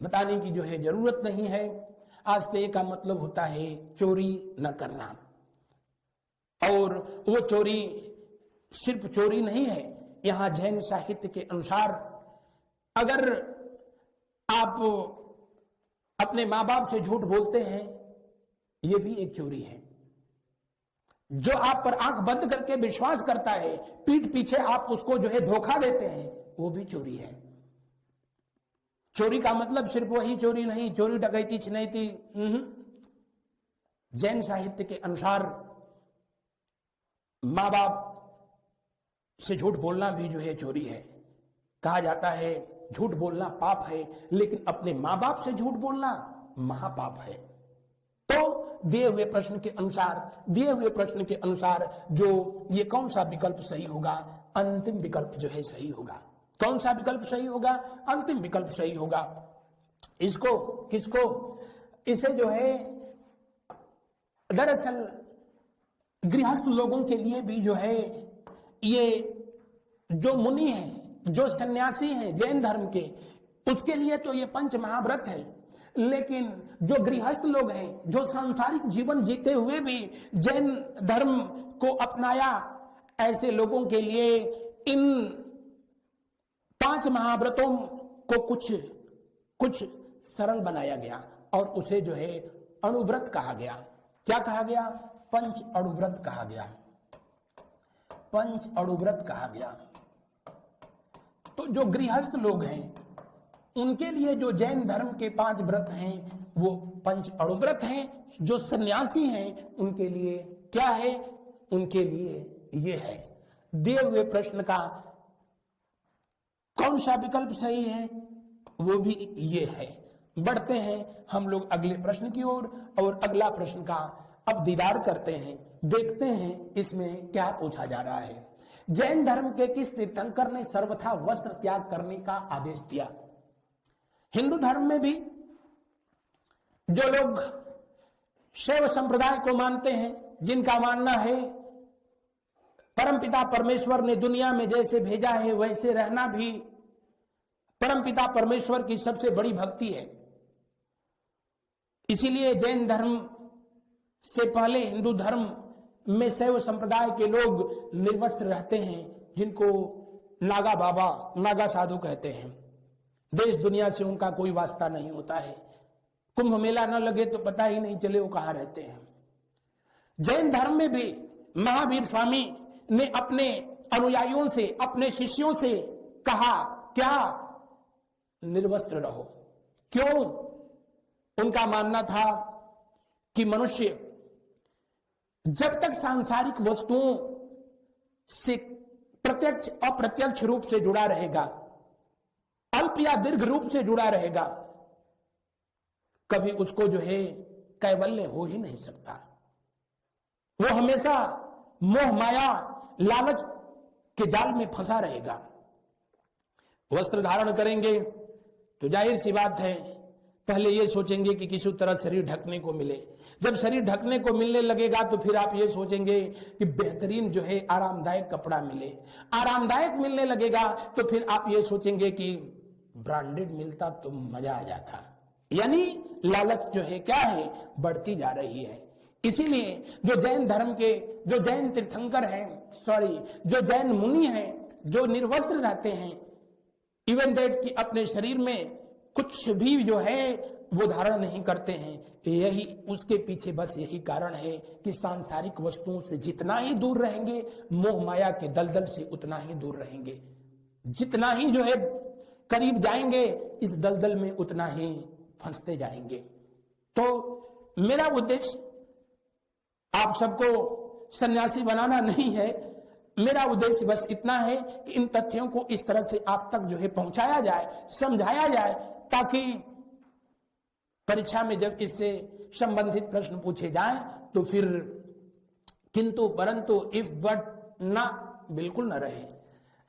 बताने की जो है जरूरत नहीं है। आस्तेय का मतलब होता है चोरी न करना। और वो चोरी सिर्फ चोरी नहीं है। यहां जैन साहित्य के अनुसार अगर आप अपने माँ बाप से झूठ बोलते हैं, ये भी एक चोरी है। जो आप पर आंख बंद करके विश्वास करता है, पीठ पीछे आप उसको जो है धोखा देते हैं, वो भी चोरी है। चोरी का मतलब सिर्फ वही चोरी नहीं, चोरी डकैती छिनैती। जैन साहित्य के अनुसार माँ बाप से झूठ बोलना भी जो है चोरी है। कहा जाता है झूठ बोलना पाप है, लेकिन अपने माँ बाप से झूठ बोलना महापाप है। तो दिए हुए प्रश्न के अनुसार जो ये कौन सा विकल्प सही होगा? अंतिम विकल्प जो है सही होगा। कौन सा विकल्प सही होगा? अंतिम विकल्प सही होगा। इसको किसको? इसे जो है दरअसल गृहस्थ लोगों के लिए भी जो है ये जो मुनि हैं, जो सन्यासी हैं जैन धर्म के, उसके लिए तो ये पंच महाव्रत है। लेकिन जो गृहस्थ लोग हैं, जो सांसारिक जीवन जीते हुए भी जैन धर्म को अपनाया, ऐसे लोगों के लिए इन 5 महाव्रतों को कुछ सरल बनाया गया और उसे जो है अणुव्रत कहा गया। क्या कहा गया? पंच अणुव्रत कहा गया। पंच अणुव्रत कहा गया। तो जो गृहस्थ लोग हैं उनके लिए जो जैन धर्म के 5 व्रत हैं वो पंच अणुव्रत हैं। जो सन्यासी हैं उनके लिए क्या है? उनके लिए ये है। दिए हुए प्रश्न का कौन सा विकल्प सही है? वो भी ये है। बढ़ते हैं हम लोग अगले प्रश्न की ओर और अगला प्रश्न का अब दीदार करते हैं, देखते हैं इसमें क्या पूछा जा रहा है। जैन धर्म के किस तीर्थंकर ने सर्वथा वस्त्र त्याग करने का आदेश दिया? हिंदू धर्म में भी जो लोग शैव संप्रदाय को मानते हैं, जिनका मानना है परमपिता परमेश्वर ने दुनिया में जैसे भेजा है वैसे रहना भी परमपिता परमेश्वर की सबसे बड़ी भक्ति है, इसीलिए जैन धर्म से पहले हिंदू धर्म में शैव संप्रदाय के लोग निर्वस्त्र रहते हैं, जिनको नागा बाबा, नागा साधु कहते हैं। देश दुनिया से उनका कोई वास्ता नहीं होता है। कुंभ मेला न लगे तो पता ही नहीं चले वो कहां रहते हैं। जैन धर्म में भी महावीर स्वामी ने अपने अनुयायियों से, अपने शिष्यों से कहा, क्या निर्वस्त्र रहो। क्यों? उनका मानना था कि मनुष्य जब तक सांसारिक वस्तुओं से प्रत्यक्ष अप्रत्यक्ष रूप से जुड़ा रहेगा, अल्प या दीर्घ रूप से जुड़ा रहेगा, कभी उसको जो है कैवल्य हो ही नहीं सकता। वो हमेशा मोह माया लालच के जाल में फंसा रहेगा। वस्त्र धारण करेंगे तो जाहिर सी बात है पहले ये सोचेंगे कि किसी तरह शरीर ढकने को मिले। जब शरीर ढकने को मिलने लगेगा तो फिर आप ये सोचेंगे कि बेहतरीन जो है आरामदायक कपड़ा मिले। आरामदायक मिलने लगेगा तो फिर आप ये सोचेंगे कि ब्रांडेड मिलता तो मजा आ जाता। यानी लालच जो है क्या है, बढ़ती जा रही है। इसीलिए जो जैन धर्म के, जो जैन तीर्थंकर हैं, जो जैन मुनि हैं, जो निर्वस्त्र रहते हैं, इवन दैट कि अपने शरीर में कुछ भी जो है वो धारण नहीं करते हैं, यही उसके पीछे बस यही कारण है कि सांसारिक वस्तुओं से जितना ही दूर रहेंगे, मोह माया के दलदल से उतना ही दूर रहेंगे। जितना ही जो है करीब जाएंगे, इस दलदल में उतना ही फंसते जाएंगे। तो मेरा उद्देश्य आप सबको सन्यासी बनाना नहीं है। मेरा उद्देश्य बस इतना है कि इन तथ्यों को इस तरह से आप तक जो है पहुंचाया जाए, समझाया जाए, ताकि परीक्षा में जब इससे संबंधित प्रश्न पूछे जाएं तो फिर किंतु परंतु इफ बट ना बिल्कुल न रहे।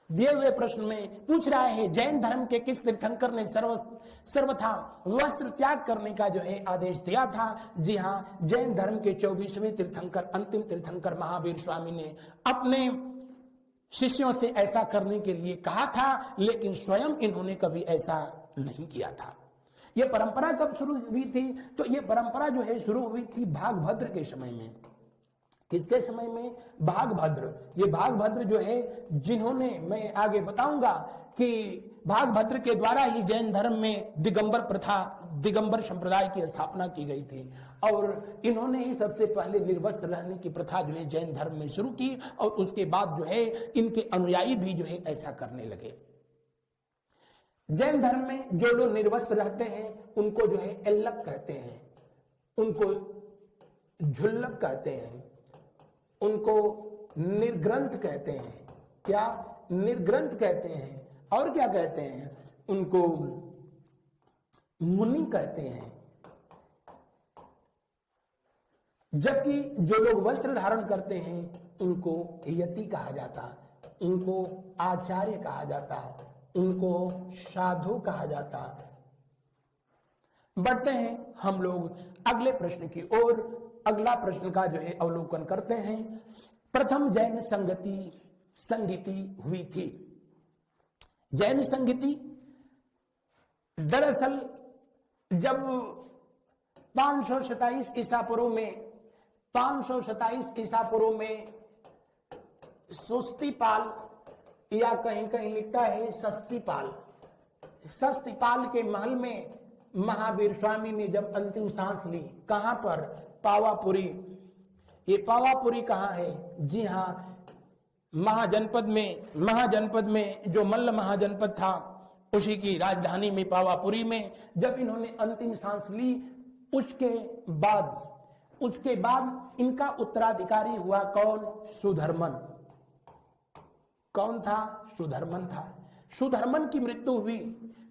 दिए हुए प्रश्न में पूछ रहा है जैन धर्म के किस तीर्थंकर ने सर्वथा वस्त्र त्याग करने का जो है आदेश दिया था। जी हाँ, जैन धर्म के 24वें तीर्थंकर, अंतिम तीर्थंकर महावीर स्वामी ने अपने शिष्यों से ऐसा करने के लिए कहा था, लेकिन स्वयं इन्होंने कभी ऐसा नहीं किया था। यह परंपरा कब शुरू हुई थी? तो यह परंपरा जो है शुरू हुई थी भागभद्र के समय में। किसके समय में? भागभद्र। ये भागभद्र जो है, जिन्होंने, मैं आगे बताऊंगा कि भागभद्र के द्वारा ही जैन धर्म में दिगंबर प्रथा, दिगंबर संप्रदाय की स्थापना की गई थी, और इन्होंने ही सबसे पहले निर्वस्त्र रहने की प्रथा जो है जैन धर्म में शुरू की, और उसके बाद जो है इनके अनुयायी भी जो है ऐसा करने लगे। जैन धर्म में जो लोग निर्वस्त्र रहते हैं उनको जो है एल्लक कहते हैं, उनको झुल्लक कहते हैं, उनको निर्ग्रंथ कहते हैं। क्या? निर्ग्रंथ कहते हैं। और क्या कहते हैं? उनको मुनि कहते हैं। जबकि जो लोग वस्त्र धारण करते हैं उनको यति कहा जाता, उनको आचार्य कहा जाता, उनको साधु कहा जाता। बढ़ते हैं हम लोग अगले प्रश्न की ओर। अगला प्रश्न का जो है अवलोकन करते हैं। प्रथम जैन संगीति हुई थी। जैन संगीति दरअसल जब 527 ईसा पूर्व में सुस्तिपाल, या कहीं कहीं लिखता है सस्तिपाल के महल में महावीर स्वामी ने जब अंतिम सांस ली। कहां पर? पावापुरी। ये पावापुरी कहां है? जी हां, महाजनपद में जो मल्ल महाजनपद था उसी की राजधानी में पावापुरी में जब इन्होंने अंतिम सांस ली, उसके बाद इनका उत्तराधिकारी हुआ कौन? सुधर्मन। कौन था? सुधर्मन था। सुधर्मन की मृत्यु हुई।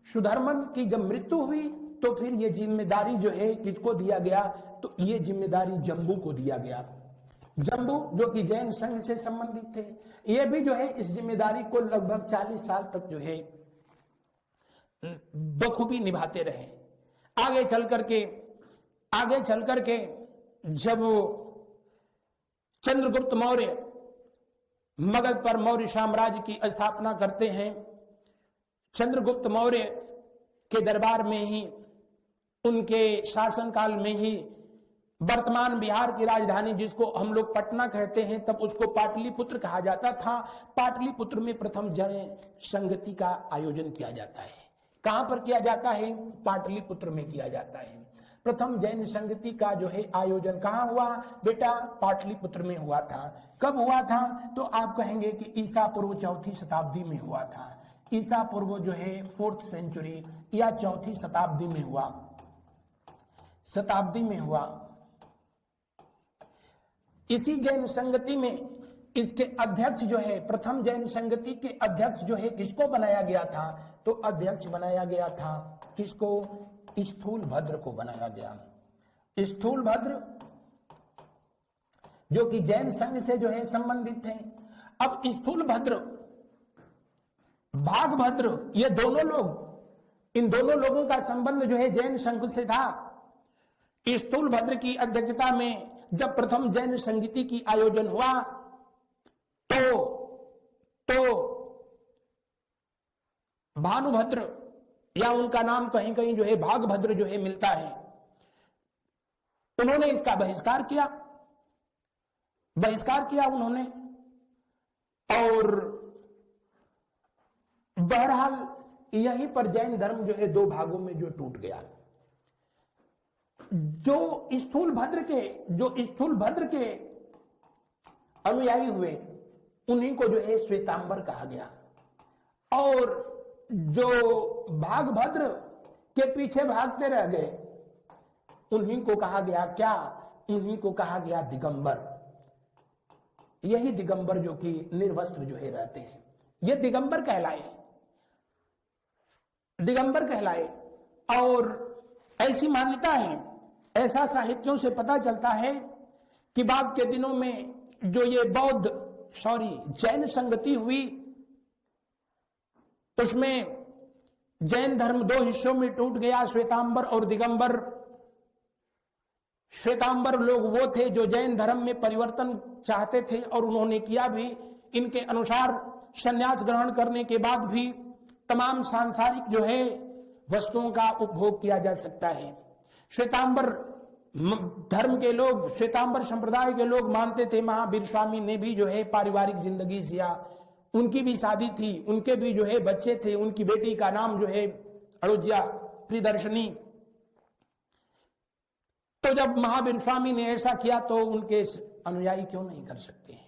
सुधर्मन की जब मृत्यु हुई तो फिर ये जिम्मेदारी जो है किसको दिया गया, तो ये जिम्मेदारी जम्बू को दिया गया। जम्बू जो कि जैन संघ से संबंधित थे, ये भी जो है इस जिम्मेदारी को लगभग 40 साल तक जो है बखूबी निभाते रहे। आगे चल करके जब चंद्रगुप्त मौर्य मगध पर मौर्य साम्राज्य की स्थापना करते हैं, चंद्रगुप्त मौर्य के दरबार में ही, उनके शासनकाल में ही वर्तमान बिहार की राजधानी जिसको हम लोग पटना कहते हैं, तब उसको पाटलिपुत्र कहा जाता था। पाटलिपुत्र में प्रथम जैन संगति का आयोजन किया जाता है। कहां पर किया जाता है? पाटलिपुत्र में किया जाता है। प्रथम जैन संगति का जो है आयोजन कहां हुआ बेटा? पाटलिपुत्र में हुआ था। कब हुआ था? तो आप कहेंगे कि ईसा पूर्व 4वीं शताब्दी में हुआ था। ईसा पूर्व जो है 4th सेंचुरी या 4वीं शताब्दी में हुआ। इसी जैन संगति में इसके अध्यक्ष जो है, प्रथम जैन संगति के अध्यक्ष जो है किसको बनाया गया था? तो अध्यक्ष बनाया गया था किसको? स्थूलभद्र को बनाया गया। स्थूलभद्र जो कि जैन संघ से जो है संबंधित थे। अब स्थूलभद्र, भागभद्र, ये दोनों लोग, इन दोनों लोगों का संबंध जो है जैन संघ से था। स्थूलभद्र की अध्यक्षता में जब प्रथम जैन संगति की आयोजन हुआ तो भानुभद्र या उनका नाम कहीं कहीं जो है भागभद्र जो है मिलता है, उन्होंने इसका बहिष्कार किया उन्होंने। और बहरहाल यहीं पर जैन धर्म जो है 2 भागों में जो टूट गया। जो स्थूलभद्र के अनुयायी हुए उन्हीं को जो है श्वेतांबर कहा गया, और जो भागभद्र के पीछे भागते रह गए उन्हीं को कहा गया क्या? उन्हीं को कहा गया दिगंबर। यही दिगंबर जो कि निर्वस्त्र जो है रहते हैं, ये दिगंबर कहलाए। और ऐसी मान्यता है, ऐसा साहित्यों से पता चलता है कि बाद के दिनों में जो ये जैन संगति हुई, उसमें जैन धर्म 2 हिस्सों में टूट गया, श्वेतांबर और दिगंबर। श्वेतांबर लोग वो थे जो जैन धर्म में परिवर्तन चाहते थे और उन्होंने किया भी। इनके अनुसार संन्यास ग्रहण करने के बाद भी तमाम सांसारिक जो है वस्तुओं का उपभोग किया जा सकता है। श्वेतांबर धर्म के लोग, श्वेतांबर संप्रदाय के लोग मानते थे महावीर स्वामी ने भी जो है पारिवारिक जिंदगी जिया, उनकी भी शादी थी, उनके भी जो है बच्चे थे, उनकी बेटी का नाम जो है अड़ुज्या प्रियदर्शनी। तो जब महावीर स्वामी ने ऐसा किया तो उनके अनुयायी क्यों नहीं कर सकते हैं?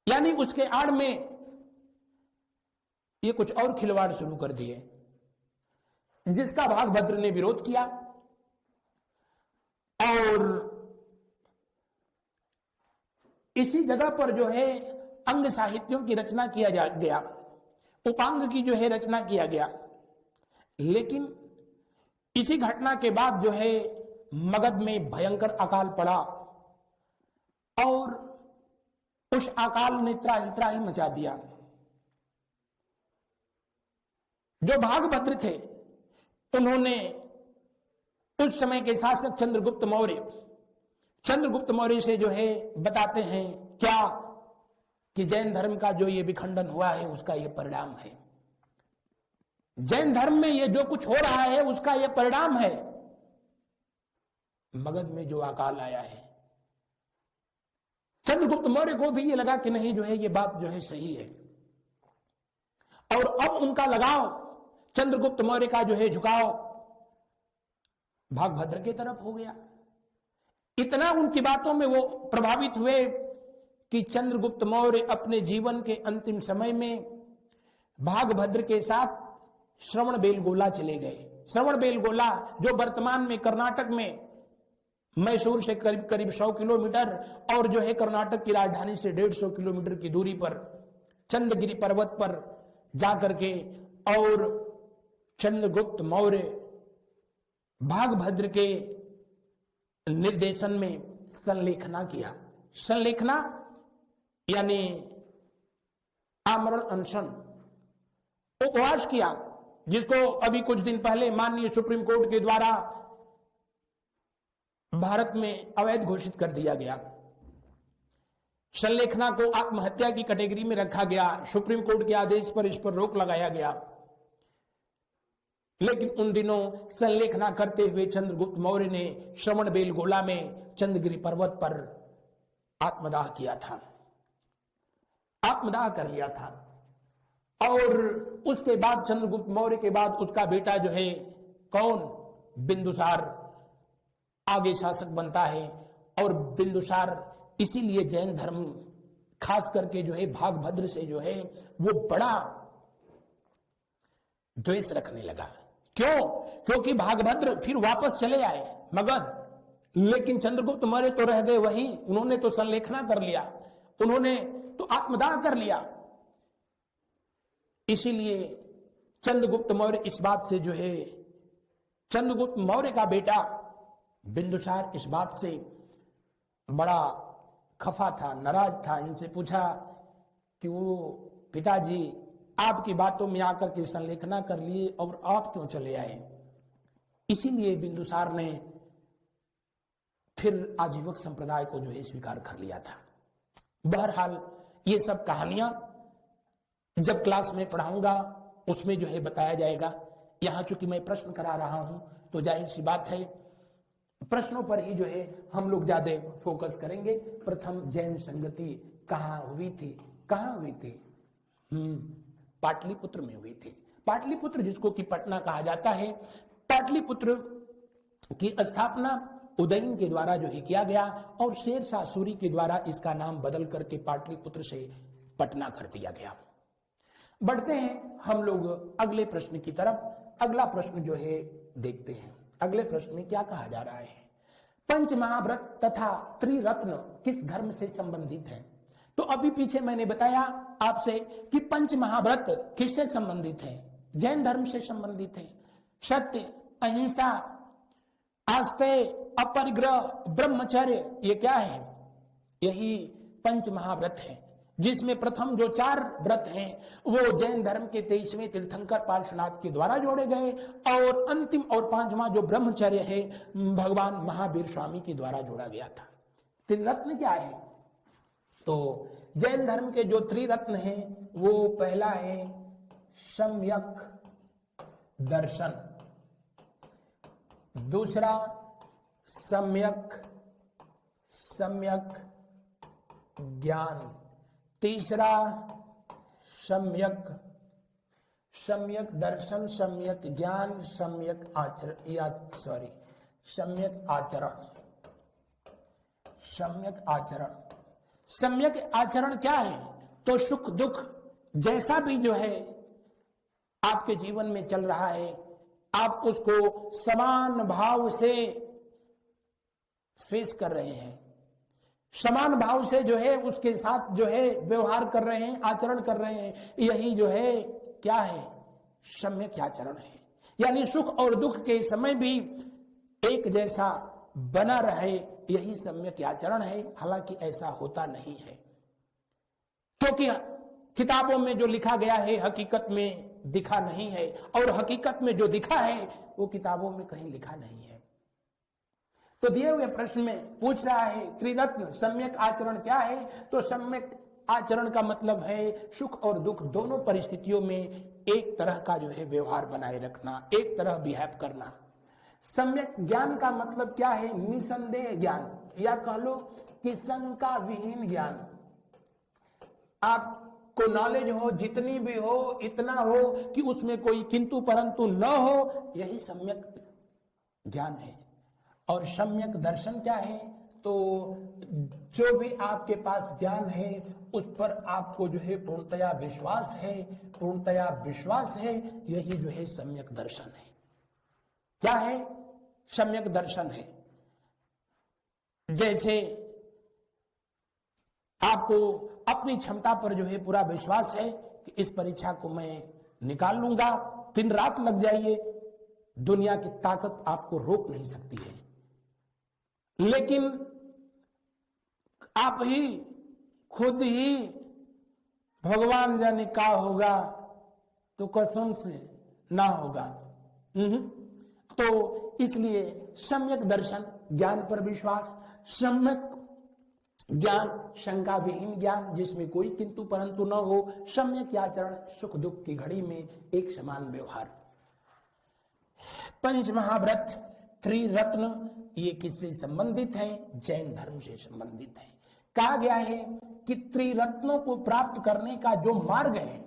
यानी उसके आड़ में ये कुछ और खिलवाड़ शुरू कर दिए, जिसका भागभद्र ने विरोध किया। और इसी जगह पर जो है अंग साहित्यों की रचना किया गया, उपांग की जो है रचना किया गया। लेकिन इसी घटना के बाद जो है मगध में भयंकर अकाल पड़ा और उस अकाल ने त्राही मचा दिया। जो भागभद्र थे उन्होंने उस समय के शासक चंद्रगुप्त मौर्य से जो है बताते हैं क्या कि जैन धर्म का जो ये विखंडन हुआ है उसका ये परिणाम है। जैन धर्म में ये जो कुछ हो रहा है उसका ये परिणाम है मगध में जो अकाल आया है। चंद्रगुप्त मौर्य को भी ये लगा कि नहीं जो है ये बात जो है सही है, और अब उनका लगाव, चंद्रगुप्त मौर्य का जो है झुकाव भागभद्र की तरफ हो गया। इतना उनकी बातों में वो प्रभावित हुए कि चंद्रगुप्त मौर्य अपने जीवन के अंतिम समय में भागभद्र के साथ श्रवणबेलगोला चले गए। श्रवणबेलगोला जो वर्तमान में कर्नाटक में मैसूर से करीब 100 किलोमीटर और जो है कर्नाटक की राजधानी से 150 किलोमीटर की दूरी पर चंद्रगिरी पर्वत पर जाकर के और चंद्रगुप्त मौर्य भागभद्र के निर्देशन में संलेखना किया। संलेखना यानी आमरण अनशन, उपवास किया, जिसको अभी कुछ दिन पहले माननीय सुप्रीम कोर्ट के द्वारा भारत में अवैध घोषित कर दिया गया। संलेखना को आत्महत्या की कैटेगरी में रखा गया। सुप्रीम कोर्ट के आदेश पर इस पर रोक लगाया गया। लेकिन उन दिनों संलेखना करते हुए चंद्रगुप्त मौर्य ने श्रवणबेलगोला में चंद्रगिरी पर्वत पर आत्मदाह किया था, आत्मदाह कर लिया था। और उसके बाद चंद्रगुप्त मौर्य के बाद उसका बेटा जो है कौन, बिंदुसार आगे शासक बनता है। और बिंदुसार इसीलिए जैन धर्म खास करके जो है भागभद्र से जो है वो बड़ा द्वेष रखने लगा। क्यों? क्योंकि भागभद्र फिर वापस चले आए मगध, लेकिन चंद्रगुप्त मौर्य तो रह गए वहीं। उन्होंने तो संलेखना कर लिया, उन्होंने तो आत्मदाह कर लिया। इसीलिए चंद्रगुप्त मौर्य इस बात से जो है, चंद्रगुप्त मौर्य का बेटा बिंदुसार इस बात से बड़ा खफा था, नाराज था। इनसे पूछा कि वो पिताजी आपकी बातों में आकर के संलेखना कर लिए और आप क्यों चले आए? इसीलिए बिंदुसार ने फिर आजीवक संप्रदाय को जो है स्वीकार कर लिया था। बहरहाल ये सब कहानियां जब क्लास में पढ़ाऊंगा उसमें जो है बताया जाएगा। यहां चूंकि मैं प्रश्न करा रहा हूं तो जाहिर सी बात है प्रश्नों पर ही जो है हम लोग ज्यादा फोकस करेंगे। प्रथम जैन संगति कहाँ हुई थी? कहाँ हुई थी? पाटलिपुत्र में हुई थी। पाटलिपुत्र जिसको कि पटना कहा जाता है, पाटलिपुत्र की स्थापना उदयन के द्वारा जो है किया गया और शेरशाह सूरी के द्वारा इसका नाम बदल करके पाटलिपुत्र से पटना कर दिया गया। बढ़ते हैं हम लोग अगले प्रश्न की तरफ। अगला प्रश्न जो है देखते हैं। अगले प्रश्न में क्या कहा जा रहा है? पंच महाव्रत तथा त्रिरत्न किस धर्म से संबंधित है? तो अभी पीछे मैंने बताया आपसे कि पंच महाव्रत किससे संबंधित है? जैन धर्म से संबंधित है। सत्य, अहिंसा, आस्तेय, अपरिग्रह, ब्रह्मचर्य, ये क्या है? यही पंच महाव्रत है, जिसमें प्रथम जो 4 व्रत हैं वो जैन धर्म के 23वें तीर्थंकर पार्श्वनाथ के द्वारा जोड़े गए और अंतिम और 5वां जो ब्रह्मचर्य है भगवान महावीर स्वामी के द्वारा जोड़ा गया था। त्रिरत्न क्या है? तो जैन धर्म के जो त्रिरत्न हैं वो पहला है सम्यक दर्शन, दूसरा सम्यक ज्ञान, तीसरा सम्यक दर्शन, सम्यक ज्ञान, सम्यक आचरण। सम्यक आचरण क्या है? तो सुख दुख जैसा भी जो है आपके जीवन में चल रहा है आप उसको समान भाव से फेस कर रहे हैं, समान भाव से जो है उसके साथ जो है व्यवहार कर रहे हैं, आचरण कर रहे हैं। यही जो है क्या है? सम्यक आचरण है। यानी सुख और दुख के समय भी एक जैसा बना रहे, यही सम्यक आचरण है। हालांकि ऐसा होता नहीं है, क्योंकि किताबों में जो लिखा गया है हकीकत में दिखा नहीं है और हकीकत में जो दिखा है वो किताबों में कहीं लिखा नहीं है। तो दिए हुए प्रश्न में पूछ रहा है त्रिरत्न सम्यक आचरण क्या है? तो सम्यक आचरण का मतलब है सुख और दुख दोनों परिस्थितियों में एक तरह का जो है व्यवहार बनाए रखना, एक तरह बिहेव करना। सम्यक ज्ञान का मतलब क्या है? निसंदेह ज्ञान, या कह लो कि शंका विहीन ज्ञान। आपको नॉलेज हो, जितनी भी हो, इतना हो कि उसमें कोई किंतु परंतु न हो, यही सम्यक ज्ञान है। और सम्यक दर्शन क्या है? तो जो भी आपके पास ज्ञान है उस पर आपको जो है पूर्णतया विश्वास है, यही जो है सम्यक दर्शन है। क्या है? सम्यक दर्शन है। जैसे आपको अपनी क्षमता पर जो है पूरा विश्वास है, कि इस परीक्षा को मैं निकाल लूंगा, दिन रात लग जाइए, दुनिया की ताकत आपको रोक नहीं सकती है। लेकिन आप ही खुद ही भगवान जाने क्या होगा, तो कसम से ना होगा। तो इसलिए सम्यक दर्शन, ज्ञान पर विश्वास, सम्यक ज्ञान, शंका विहीन ज्ञान जिसमें कोई किंतु परंतु न हो, सम्यक आचरण, सुख दुख की घड़ी में एक समान व्यवहार। पंच महाव्रत, त्रिरत्न, ये किससे संबंधित हैं? जैन धर्म से संबंधित हैं। कहा गया है कि त्रिरत्नों को प्राप्त करने का जो मार्ग है,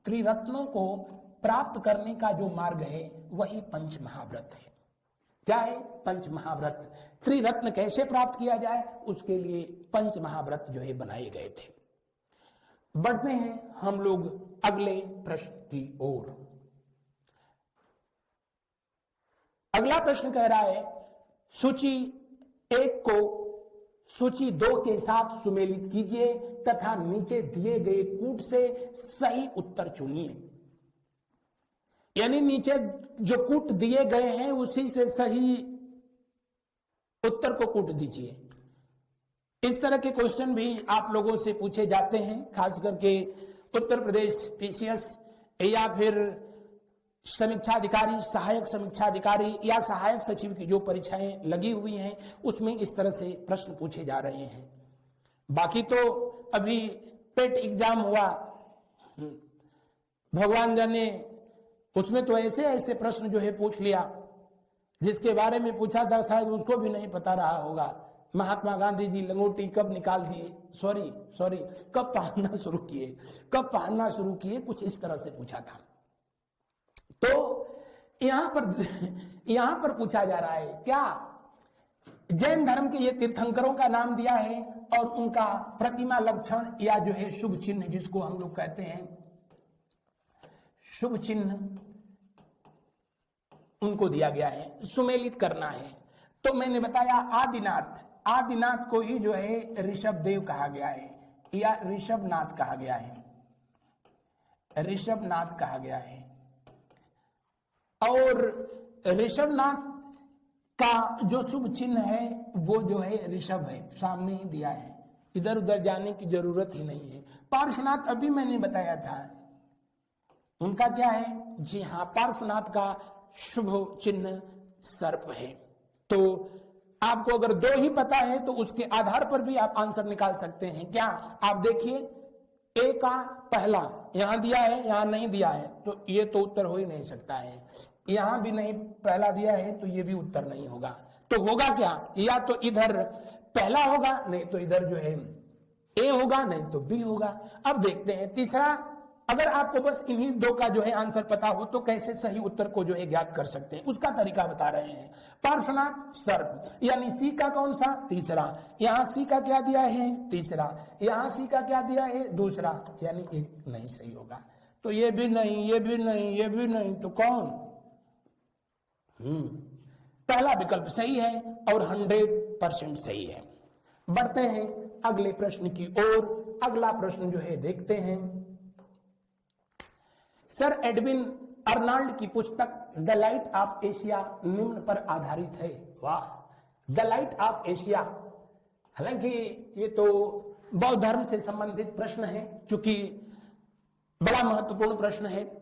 त्रिरत्नों को प्राप्त करने का जो मार्ग है वही पंच महाव्रत है। क्या है? पंच महाव्रत। त्रिरत्न कैसे प्राप्त किया जाए, उसके लिए पंच महाव्रत जो है बनाए गए थे। बढ़ते हैं हम लोग अगले प्रश्न की ओर। अगला प्रश्न कह रहा है, सूची 1 को सूची 2 के साथ सुमेलित कीजिए तथा नीचे दिए गए कूट से सही उत्तर चुनिए। यानी नीचे जो कूट दिए गए हैं उसी से सही उत्तर को कूट दीजिए। इस तरह के क्वेश्चन भी आप लोगों से पूछे जाते हैं, खास करके उत्तर प्रदेश पीसीएस या फिर समीक्षा अधिकारी, सहायक समीक्षा अधिकारी या सहायक सचिव की जो परीक्षाएं लगी हुई हैं उसमें इस तरह से प्रश्न पूछे जा रहे हैं। बाकी तो अभी पेट एग्जाम हुआ, भगवान जाने उसमें तो ऐसे ऐसे प्रश्न जो है पूछ लिया, जिसके बारे में पूछा था शायद उसको भी नहीं पता रहा होगा। महात्मा गांधी जी लंगोटी कब निकाल दिए, सॉरी कब पहनना शुरू किए, कुछ इस तरह से पूछा था। तो यहां पर पूछा जा रहा है, क्या जैन धर्म के ये तीर्थंकरों का नाम दिया है और उनका प्रतिमा लक्षण या जो है शुभ चिन्ह, जिसको हम लोग कहते हैं शुभ चिन्ह, उनको दिया गया है, सुमेलित करना है। तो मैंने बताया आदिनाथ को ही जो है ऋषभ देव कहा गया है या ऋषभनाथ कहा गया है। और ऋषभनाथ का जो शुभ चिन्ह है वो जो है ऋषभ है, सामने ही दिया है, इधर उधर जाने की जरूरत ही नहीं है। पार्श्वनाथ अभी मैंने बताया था, उनका क्या है? जी हाँ, पार्श्वनाथ का शुभ चिन्ह सर्प है। तो आपको अगर 2 ही पता है तो उसके आधार पर भी आप आंसर निकाल सकते हैं। क्या? आप देखिए, ए का पहला यहां दिया है, यहां नहीं दिया है, तो ये तो उत्तर हो ही नहीं सकता है। यहां भी नहीं पहला दिया है तो ये भी उत्तर नहीं होगा। तो होगा क्या? या तो इधर पहला होगा, नहीं तो इधर जो है ए होगा, नहीं तो बी होगा। अब देखते हैं तीसरा। अगर आपको बस इन्हीं 2 का जो है आंसर पता हो तो कैसे सही उत्तर को जो है ज्ञात कर सकते हैं, उसका तरीका बता रहे हैं। पार्श्वनाथ सर्प, यानी सी का कौन सा? तीसरा। यहां सी का क्या दिया है? तीसरा। यहां सी का क्या दिया है? दूसरा, यानी एक नहीं सही होगा। तो ये भी नहीं, ये भी नहीं, ये भी नहीं, तो कौन? पहला विकल्प सही है और 100% सही है। बढ़ते हैं अगले प्रश्न की ओर। अगला प्रश्न जो है देखते हैं। सर एडविन अर्नाल्ड की पुस्तक द लाइट ऑफ एशिया निम्न पर आधारित है। वाह, द लाइट ऑफ एशिया। हालांकि ये तो बौद्ध धर्म से संबंधित प्रश्न है, क्योंकि बड़ा महत्वपूर्ण प्रश्न है,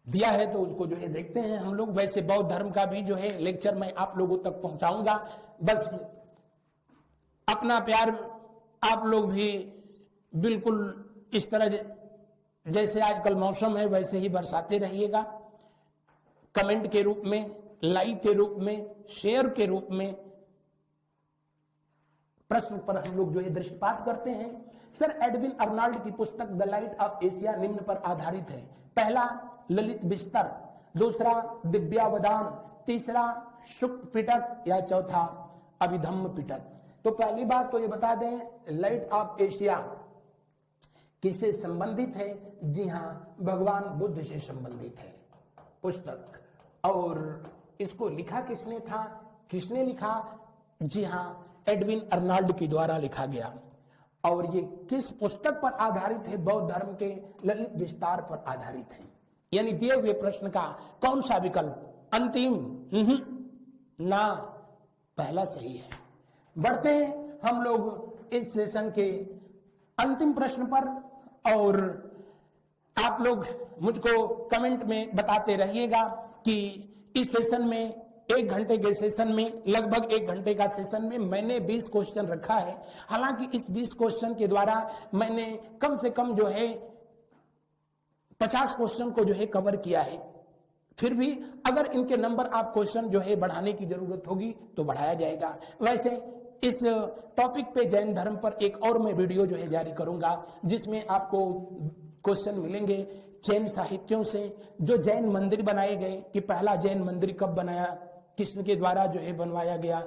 दिया है तो उसको जो है देखते हैं हम लोग। वैसे बौद्ध धर्म का भी जो है लेक्चर मैं आप लोगों तक पहुंचाऊंगा, बस अपना प्यार आप लोग भी बिल्कुल इस तरह जैसे आजकल मौसम है वैसे ही बरसाते रहिएगा, कमेंट के रूप में, लाइक के रूप में, शेयर के रूप में। प्रश्न पर हम लोग जो है दृष्टिपात करते हैं। सर एडविन अर्नाल्ड की पुस्तक द लाइट ऑफ एशिया निम्न पर आधारित है। पहला ललित बिस्तर, दूसरा दिव्यावदान, तीसरा शुक्त पिटक या चौथा अभिधम्म पिटक। तो पहली बात तो ये बता दें, लाइट ऑफ एशिया किससे संबंधित है? जी हाँ, भगवान बुद्ध से संबंधित है पुस्तक। और इसको लिखा किसने था? किसने लिखा? जी हाँ, एडविन अर्नाल्ड के द्वारा लिखा गया। और ये किस पुस्तक पर आधारित है? बौद्ध धर्म के ललित विस्तार पर आधारित है। यानी दिए हुए प्रश्न का कौन सा विकल्प? अंतिम? ना, पहला सही है। बढ़ते हैं हम लोग इस सेशन के अंतिम प्रश्न पर, और आप लोग मुझको कमेंट में बताते रहिएगा कि इस सेशन में, 1 घंटे के सेशन में, लगभग 1 घंटे का सेशन में मैंने 20 क्वेश्चन रखा है। हालांकि इस 20 क्वेश्चन के द्वारा मैंने कम से कम जो है 50 क्वेश्चन को जो है कवर किया है। फिर भी अगर इनके नंबर आप क्वेश्चन जो है बढ़ाने की जरूरत होगी तो बढ़ाया जाएगा। वैसे इस टॉपिक पे, जैन धर्म पर, एक और मैं वीडियो जो है जारी करूंगा जिसमें आपको क्वेश्चन मिलेंगे जैन साहित्यों से, जो जैन मंदिर बनाए गए, कि पहला जैन मंदिर कब बनाया, किसके द्वारा जो है बनवाया गया,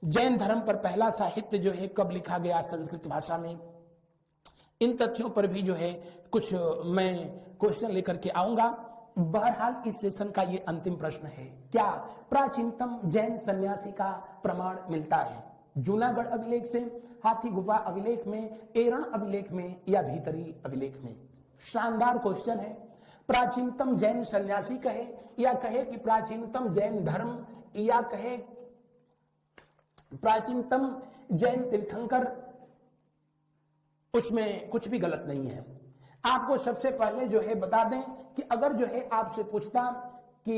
जैन धर्म पर पहला साहित्य जो है कब लिखा गया संस्कृत भाषा में। इन तथ्यों पर भी जो है कुछ मैं क्वेश्चन लेकर के आऊंगा। बहरहाल इस सेशन का ये अंतिम प्रश्न है, क्या प्राचीनतम जैन सन्यासी का प्रमाण मिलता है? जूनागढ़ अभिलेख से, हाथी गुफा अभिलेख में, एरण अभिलेख में, या भीतरी अभिलेख में? शानदार क्वेश्चन है। प्राचीनतम जैन सन्यासी कहे, या कहे कि प्राचीनतम जैन धर्म, या कहे प्राचीनतम जैन तीर्थंकर, उसमें कुछ भी गलत नहीं है। आपको सबसे पहले जो है बता दें कि अगर जो है आपसे पूछता कि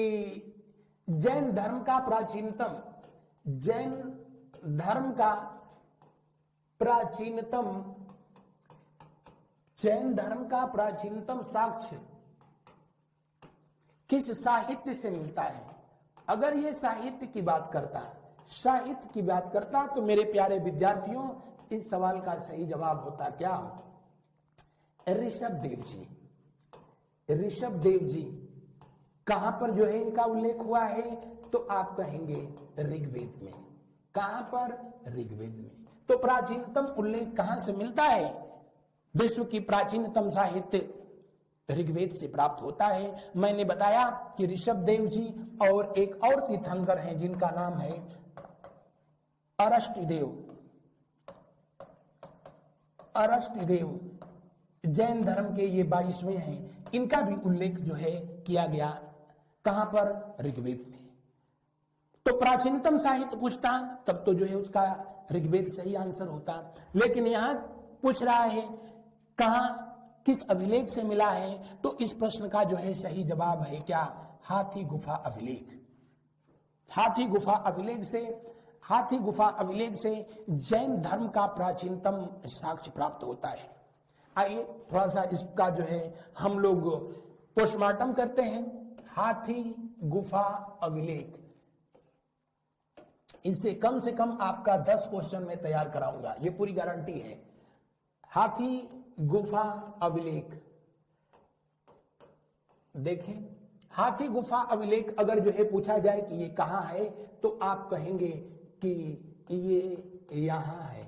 जैन धर्म का प्राचीनतम, जैन धर्म का प्राचीनतम, जैन धर्म का प्राचीनतम साक्ष्य किस साहित्य से मिलता है, अगर ये साहित्य की बात करता, साहित्य की बात करता, तो मेरे प्यारे विद्यार्थियों इस सवाल का सही जवाब होता क्या? ऋषभ देव जी। ऋषभ देव जी कहां पर जो है इनका उल्लेख हुआ है? तो आप कहेंगे ऋग्वेद में। कहां पर? ऋग्वेद में। तो प्राचीनतम उल्लेख कहां से मिलता है? विश्व की प्राचीनतम साहित्य ऋग्वेद से प्राप्त होता है। मैंने बताया कि ऋषभ देव जी और एक और तीर्थंकर हैं जिनका नाम है अरष्टदेव। अरष्टदेव जैन धर्म के ये 22वें हैं। इनका भी उल्लेख जो है किया गया, कहां पर? ऋग्वेद में। तो प्राचीनतम साहित्य पूछता तब तो जो है उसका ऋग्वेद सही आंसर होता, लेकिन यहां पूछ रहा है कहां, किस अभिलेख से मिला है? तो इस प्रश्न का जो है सही जवाब है क्या? हाथी गुफा अभिलेख। हाथी गुफा अभिलेख से, हाथी गुफा अभिलेख से जैन धर्म का प्राचीनतम साक्ष्य प्राप्त होता है। आइए थोड़ा सा इसका जो है हम लोग पोस्टमार्टम करते हैं। हाथी गुफा अभिलेख, इससे कम से कम आपका 10 क्वेश्चन में तैयार कराऊंगा, ये पूरी गारंटी है। हाथी गुफा अभिलेख, देखें हाथी गुफा अभिलेख अगर जो है पूछा जाए कि ये कहां है, तो आप कहेंगे कि ये यहां है।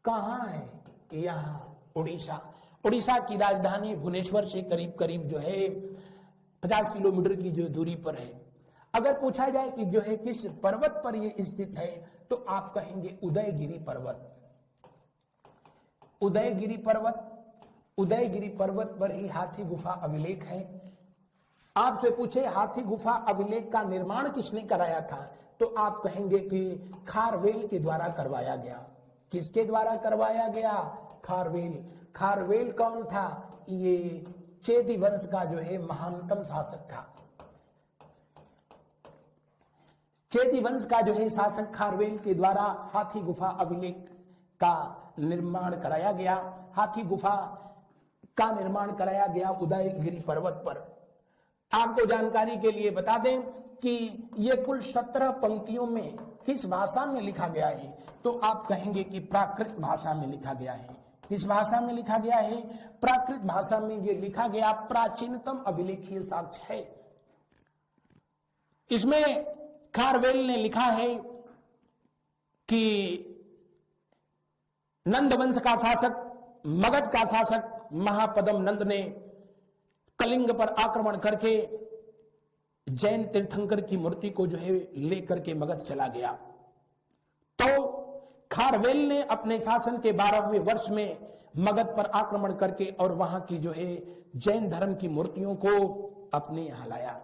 कहां है? यहां, उड़ीसा। उड़ीसा की राजधानी भुवनेश्वर से करीब करीब जो है 50 किलोमीटर की जो दूरी पर है। अगर पूछा जाए कि जो है किस पर्वत पर ये स्थित है, तो आप कहेंगे उदयगिरी पर्वत। उदयगिरी पर्वत, उदयगिरी पर्वत पर ही हाथी गुफा अभिलेख है। आपसे पूछे हाथी गुफा अभिलेख का निर्माण किसने कराया था, तो आप कहेंगे कि खारवेल के द्वारा करवाया गया। किसके द्वारा करवाया गया? खारवेल। खारवेल कौन था? ये चेदी वंश का जो है महानतम शासक था। चेदी वंश का जो है शासक खारवेल के द्वारा हाथी गुफा अभिलेख का निर्माण कराया गया। हाथी गुफा का निर्माण कराया गया उदयगिरी पर्वत पर। आपको जानकारी के लिए बता दें कि ये कुल 17 पंक्तियों में किस भाषा में लिखा गया है, तो आप कहेंगे कि प्राकृत भाषा में लिखा गया है। किस भाषा में लिखा गया है? प्राकृत भाषा में ये लिखा गया प्राचीनतम अभिलेखीय साक्ष्य है। इसमें खारवेल ने लिखा है कि नंद वंश का शासक, मगध का शासक महापद्म नंद ने कलिंग पर आक्रमण करके जैन तीर्थंकर की मूर्ति को जो है लेकर के मगध चला गया। तो खारवेल ने अपने शासन के 12वें वर्ष में मगध पर आक्रमण करके और वहां की जो है जैन धर्म की मूर्तियों को अपने यहां लाया।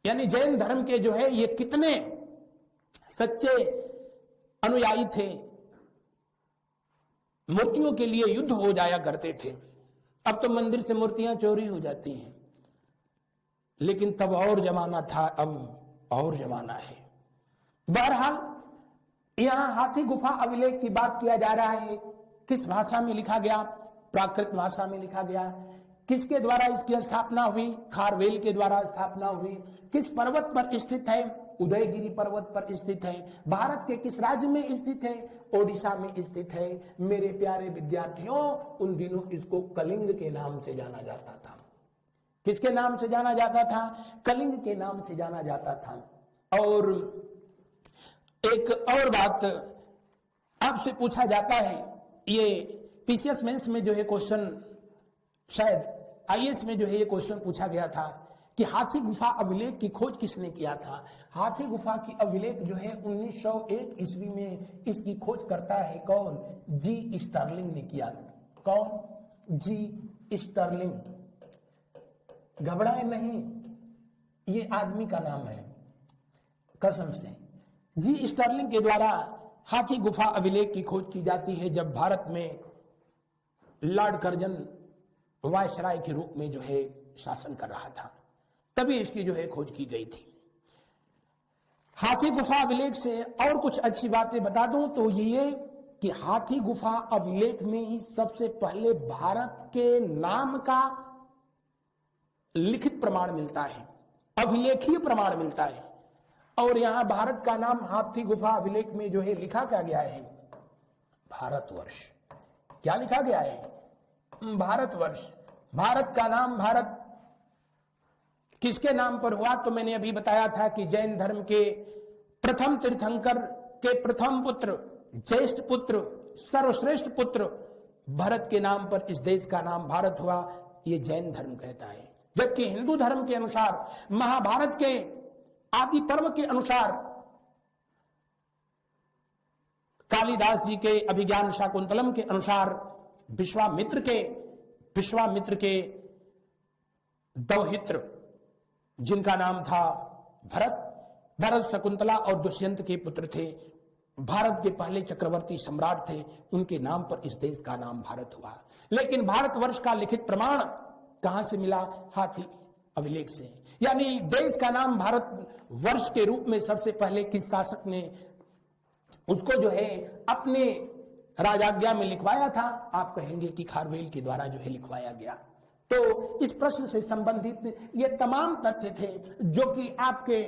यानी जैन धर्म के जो है ये कितने सच्चे अनुयायी थे, मूर्तियों के लिए युद्ध हो जाया करते थे। अब तो मंदिर से मूर्तियां चोरी हो जाती हैं, लेकिन तब और जमाना था, अब और जमाना है। बहरहाल यहां हाथी गुफा अभिलेख की बात किया जा रहा है। किस भाषा में लिखा गया? प्राकृत भाषा में लिखा गया। किसके द्वारा इसकी स्थापना हुई? खारवेल के द्वारा स्थापना हुई। किस पर्वत पर स्थित है? उदयगिरी पर्वत पर स्थित है। भारत के किस राज्य में स्थित है? ओडिशा में स्थित है। मेरे प्यारे विद्यार्थियों, उन दिनों इसको कलिंग के नाम से जाना जाता था। किसके नाम से जाना जाता था? कलिंग के नाम से जाना जाता था। और एक और बात आपसे पूछा जाता है, ये पीसीएस मेंस में जो है क्वेश्चन, शायद आईएएस में जो है ये क्वेश्चन पूछा गया था कि हाथी गुफा अभिलेख की खोज किसने किया था? हाथी गुफा की अभिलेख जो है 1901 ईस्वी में इसकी खोज करता है कौन? जी स्टर्लिंग ने किया। कौन? जी स्टर्लिंग। घबराए नहीं, ये आदमी का नाम है, कसम से। जी स्टर्लिंग के द्वारा हाथी गुफा अभिलेख की खोज की जाती है जब भारत में लॉर्ड कर्जन वायसराय के रूप में जो है शासन कर रहा था, तभी इसकी जो है खोज की गई थी। हाथी गुफा अभिलेख से और कुछ अच्छी बातें बता दूं तो ये कि हाथी गुफा अभिलेख में ही सबसे पहले भारत के नाम का लिखित प्रमाण मिलता है, अभिलेखीय प्रमाण मिलता है। और यहां भारत का नाम हाथी गुफा अभिलेख में जो है लिखा क्या गया है? भारतवर्ष। क्या लिखा गया है? भारतवर्ष। भारत का नाम भारत किसके नाम पर हुआ? तो मैंने अभी बताया था कि जैन धर्म के प्रथम तीर्थंकर के प्रथम पुत्र, ज्येष्ठ पुत्र, सर्वश्रेष्ठ पुत्र भरत के नाम पर इस देश का नाम भारत हुआ, ये जैन धर्म कहता है। जबकि हिंदू धर्म के अनुसार, महाभारत के आदि पर्व के अनुसार, कालिदास जी के अभिज्ञान शाकुंतलम के अनुसार, विश्वामित्र के दौहित्र जिनका नाम था भरत शकुंतला और दुष्यंत के पुत्र थे, भारत के पहले चक्रवर्ती सम्राट थे, उनके नाम पर इस देश का नाम भारत हुआ। लेकिन भारतवर्ष का लिखित प्रमाण कहां से मिला? हाथी अभिलेख से। यानी देश का नाम भारत वर्ष के रूप में सबसे पहले किस शासक ने उसको जो है अपने राजाज्ञा में लिखवाया था? आप कहेंगे कि खारवेल के द्वारा जो है लिखवाया गया। तो इस प्रश्न से संबंधित ये तमाम तथ्य थे जो कि आपके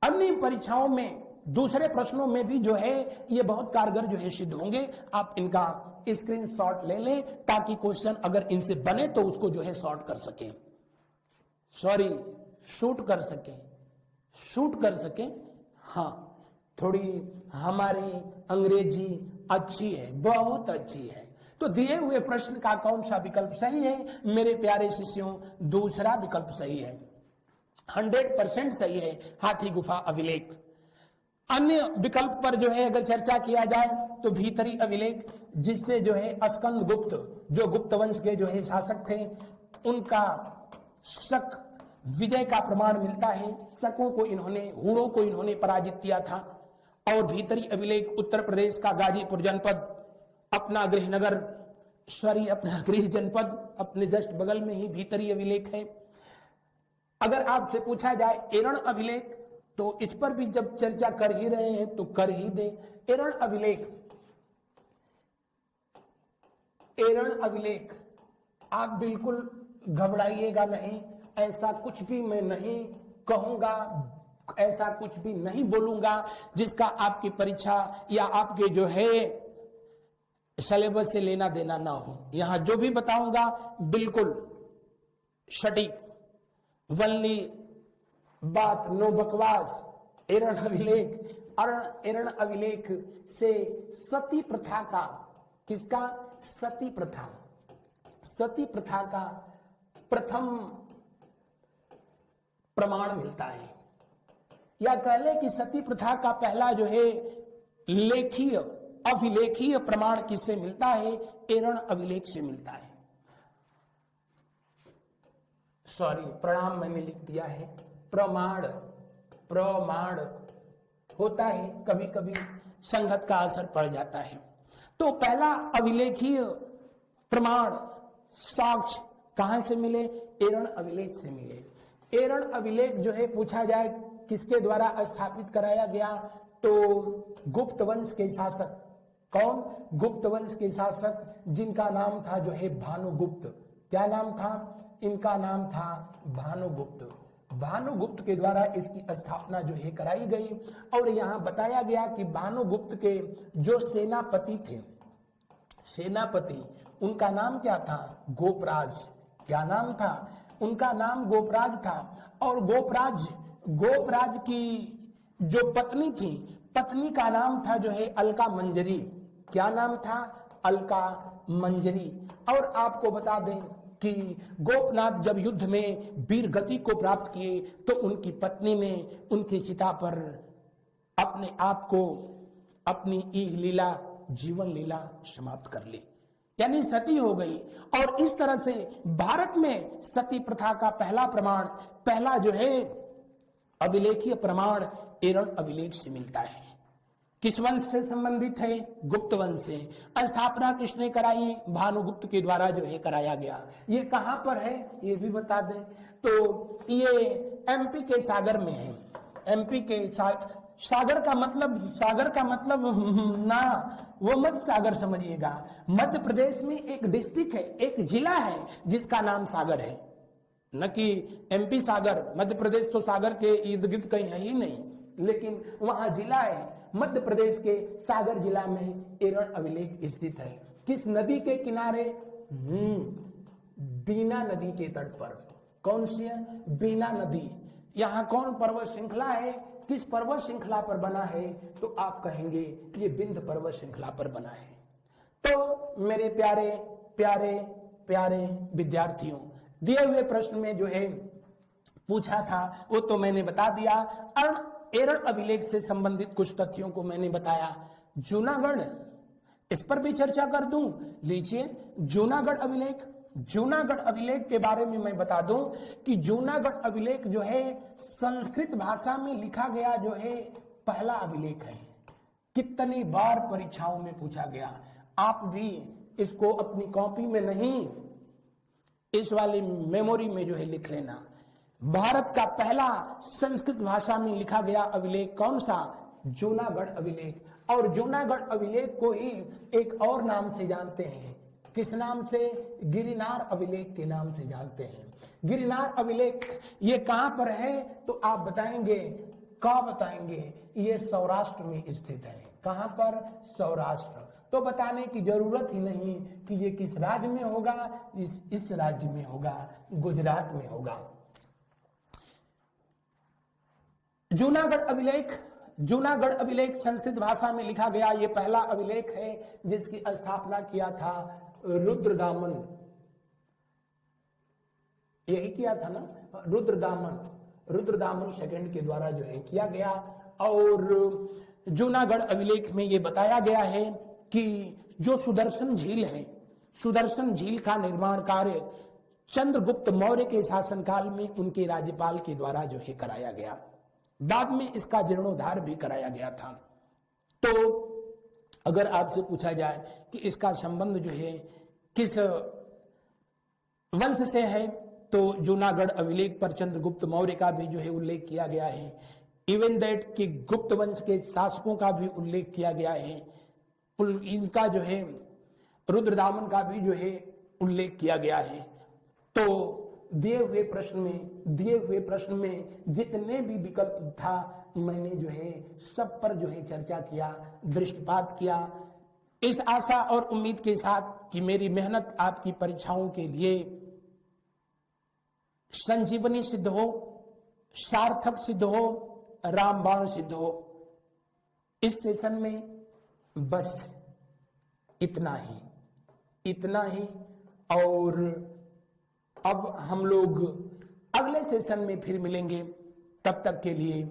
अन्य परीक्षाओं में, दूसरे प्रश्नों में भी जो है ये बहुत कारगर जो है सिद्ध होंगे। आप इनका स्क्रीनशॉट ले लें ताकि क्वेश्चन अगर इनसे बने तो उसको जो है शूट कर सके। हाँ, थोड़ी हमारी अंग्रेजी अच्छी है, बहुत अच्छी है। तो दिए हुए प्रश्न का कौन सा विकल्प सही है? मेरे प्यारे शिष्यों, दूसरा विकल्प सही है, 100% सही है, हाथी गुफा अभिलेख। अन्य विकल्प पर जो है अगर चर्चा किया जाए तो भीतरी अभिलेख, जिससे जो है स्कंद गुप्त, जो गुप्त वंश के जो है शासक थे, उनका शक विजय का प्रमाण मिलता है। शकों को इन्होंने, हूणों को इन्होंने पराजित किया था। और भीतरी अभिलेख उत्तर प्रदेश का गाजीपुर जनपद, अपना गृहनगर, अपना गृह जनपद, अपने जस्ट बगल में ही भीतरी अभिलेख है। अगर आपसे पूछा जाए एरण अभिलेख, तो इस पर भी जब चर्चा कर ही रहे हैं तो कर ही दे। एरण अभिलेख आप बिल्कुल घबराइएगा नहीं, ऐसा कुछ भी मैं नहीं कहूंगा, ऐसा कुछ भी नहीं बोलूंगा जिसका आपकी परीक्षा या आपके जो है सिलेबस से लेना देना ना हो। यहां जो भी बताऊंगा बिल्कुल सटीक, वल्ली बात, नो बकवास। एरण अभिलेख से सती प्रथा का, किसका? सती प्रथा का प्रथम प्रमाण मिलता है, या कह ले कि सती प्रथा का पहला जो है लेखीय अभिलेखीय प्रमाण किससे मिलता है? एरण अभिलेख से मिलता है। सॉरी, प्रणाम मैंने लिख दिया है, प्रमाण। प्रमाण होता है, कभी कभी संगत का असर पड़ जाता है। तो पहला अभिलेखीय प्रमाण साक्ष्य कहां से मिले? एरण अभिलेख से मिले। एरण अभिलेख जो है पूछा जाए किसके द्वारा स्थापित कराया गया, तो गुप्त वंश के शासक। कौन? गुप्त वंश के शासक, जिनका नाम था जो है भानुगुप्त। क्या नाम था इनका? नाम था भानुगुप्त। भानुगुप्त के द्वारा इसकी स्थापना जो है कराई गई। और यहां बताया गया कि भानुगुप्त के जो सेनापति थे, सेनापति, उनका नाम क्या था? गोपराज। क्या नाम था? उनका नाम गोपराज था। और गोपराज की जो पत्नी थी, पत्नी का नाम था जो है अलका मंजरी। क्या नाम था? अलका मंजरी। और आपको बता दें कि गोपनाथ जब युद्ध में वीर गति को प्राप्त किए तो उनकी पत्नी ने उनकी चिता पर अपने आप को, अपनी इह लीला, जीवन लीला समाप्त कर ली, यानी सती हो गई। और इस तरह से भारत में सती प्रथा का पहला प्रमाण, पहला जो है अभिलेखीय प्रमाण एरण अभिलेख से मिलता है। किस वंश से संबंधित है? गुप्त वंश से। स्थापना किसने कराई? भानुगुप्त के द्वारा जो है कराया गया। ये कहां पर है ये भी बता दें, तो ये एमपी के सागर में है। एमपी के सागर का मतलब ना वो मध्य सागर समझिएगा। मध्य प्रदेश में एक डिस्ट्रिक्ट है, एक जिला है जिसका नाम सागर है, न कि एमपी सागर। मध्य प्रदेश तो सागर के इर्द गिर्द कहीं है ही नहीं, लेकिन वहां जिला है। मध्य प्रदेश के सागर जिला में एरण अभिलेख स्थित है। किस नदी के किनारे? बीना नदी के तट पर। कौन सी है? बीना नदी। यहाँ कौन पर्वत श्रृंखला है? किस पर्वत श्रृंखला पर बना है? तो आप कहेंगे ये विंध्य पर्वत श्रृंखला पर बना है। तो मेरे प्यारे प्यारे प्यारे विद्यार्थियों, दिए हुए प्रश्न में जो है पूछा था वो तो मैंने बता दिया। एरण अभिलेख से संबंधित कुछ तथ्यों को मैंने बताया। जूनागढ़, इस पर भी चर्चा कर दूं। लीजिए, जूनागढ़ अभिलेख के बारे में मैं बता दूं कि जूनागढ़ अभिलेख जो है संस्कृत भाषा में लिखा गया जो है पहला अभिलेख है। कितनी बार परीक्षाओं में पूछा गया। आप भी इसको अपनी कॉपी में नहीं, इस वाले मेमोरी में जो है लिख लेना। भारत का पहला संस्कृत भाषा में लिखा गया अभिलेख कौन सा? जूनागढ़ अभिलेख। और जूनागढ़ अभिलेख को ही एक और नाम से जानते हैं। किस नाम से? गिरिनार अभिलेख के नाम से जानते हैं। गिरिनार अभिलेख ये कहां पर है तो आप बताएंगे, क्या बताएंगे? ये सौराष्ट्र में स्थित है। कहां पर? सौराष्ट्र। तो बताने की जरूरत ही नहीं कि ये किस राज्य में होगा। इस राज्य में होगा, गुजरात में होगा। जूनागढ़ अभिलेख संस्कृत भाषा में लिखा गया ये पहला अभिलेख है जिसकी स्थापना किया था रुद्रदामन। यही किया था ना, रुद्रदामन सेकंड के द्वारा जो है किया गया। और जूनागढ़ अभिलेख में ये बताया गया है कि जो सुदर्शन झील है, सुदर्शन झील का निर्माण कार्य चंद्रगुप्त मौर्य के शासनकाल में उनके राज्यपाल के द्वारा जो है कराया गया। बाद में इसका जीर्णोद्धार भी कराया गया था। तो अगर आपसे पूछा जाए कि इसका संबंध जो है किस वंश से है, तो जूनागढ़ अभिलेख पर चंद्रगुप्त मौर्य का भी जो है उल्लेख किया गया है। इवन दैट कि गुप्त वंश के शासकों का भी उल्लेख किया गया है। इनका जो है रुद्रदामन का भी जो है उल्लेख किया गया है। तो दिए हुए प्रश्न में जितने भी विकल्प था मैंने जो है सब पर जो है चर्चा किया, दृष्टिपात किया, इस आशा और उम्मीद के साथ कि मेरी मेहनत आपकी परीक्षाओं के लिए संजीवनी सिद्ध हो, सार्थक सिद्ध हो, रामबाण सिद्ध हो। इस सेशन में बस इतना ही। और अब हम लोग अगले सेशन में फिर मिलेंगे। तब तक के लिए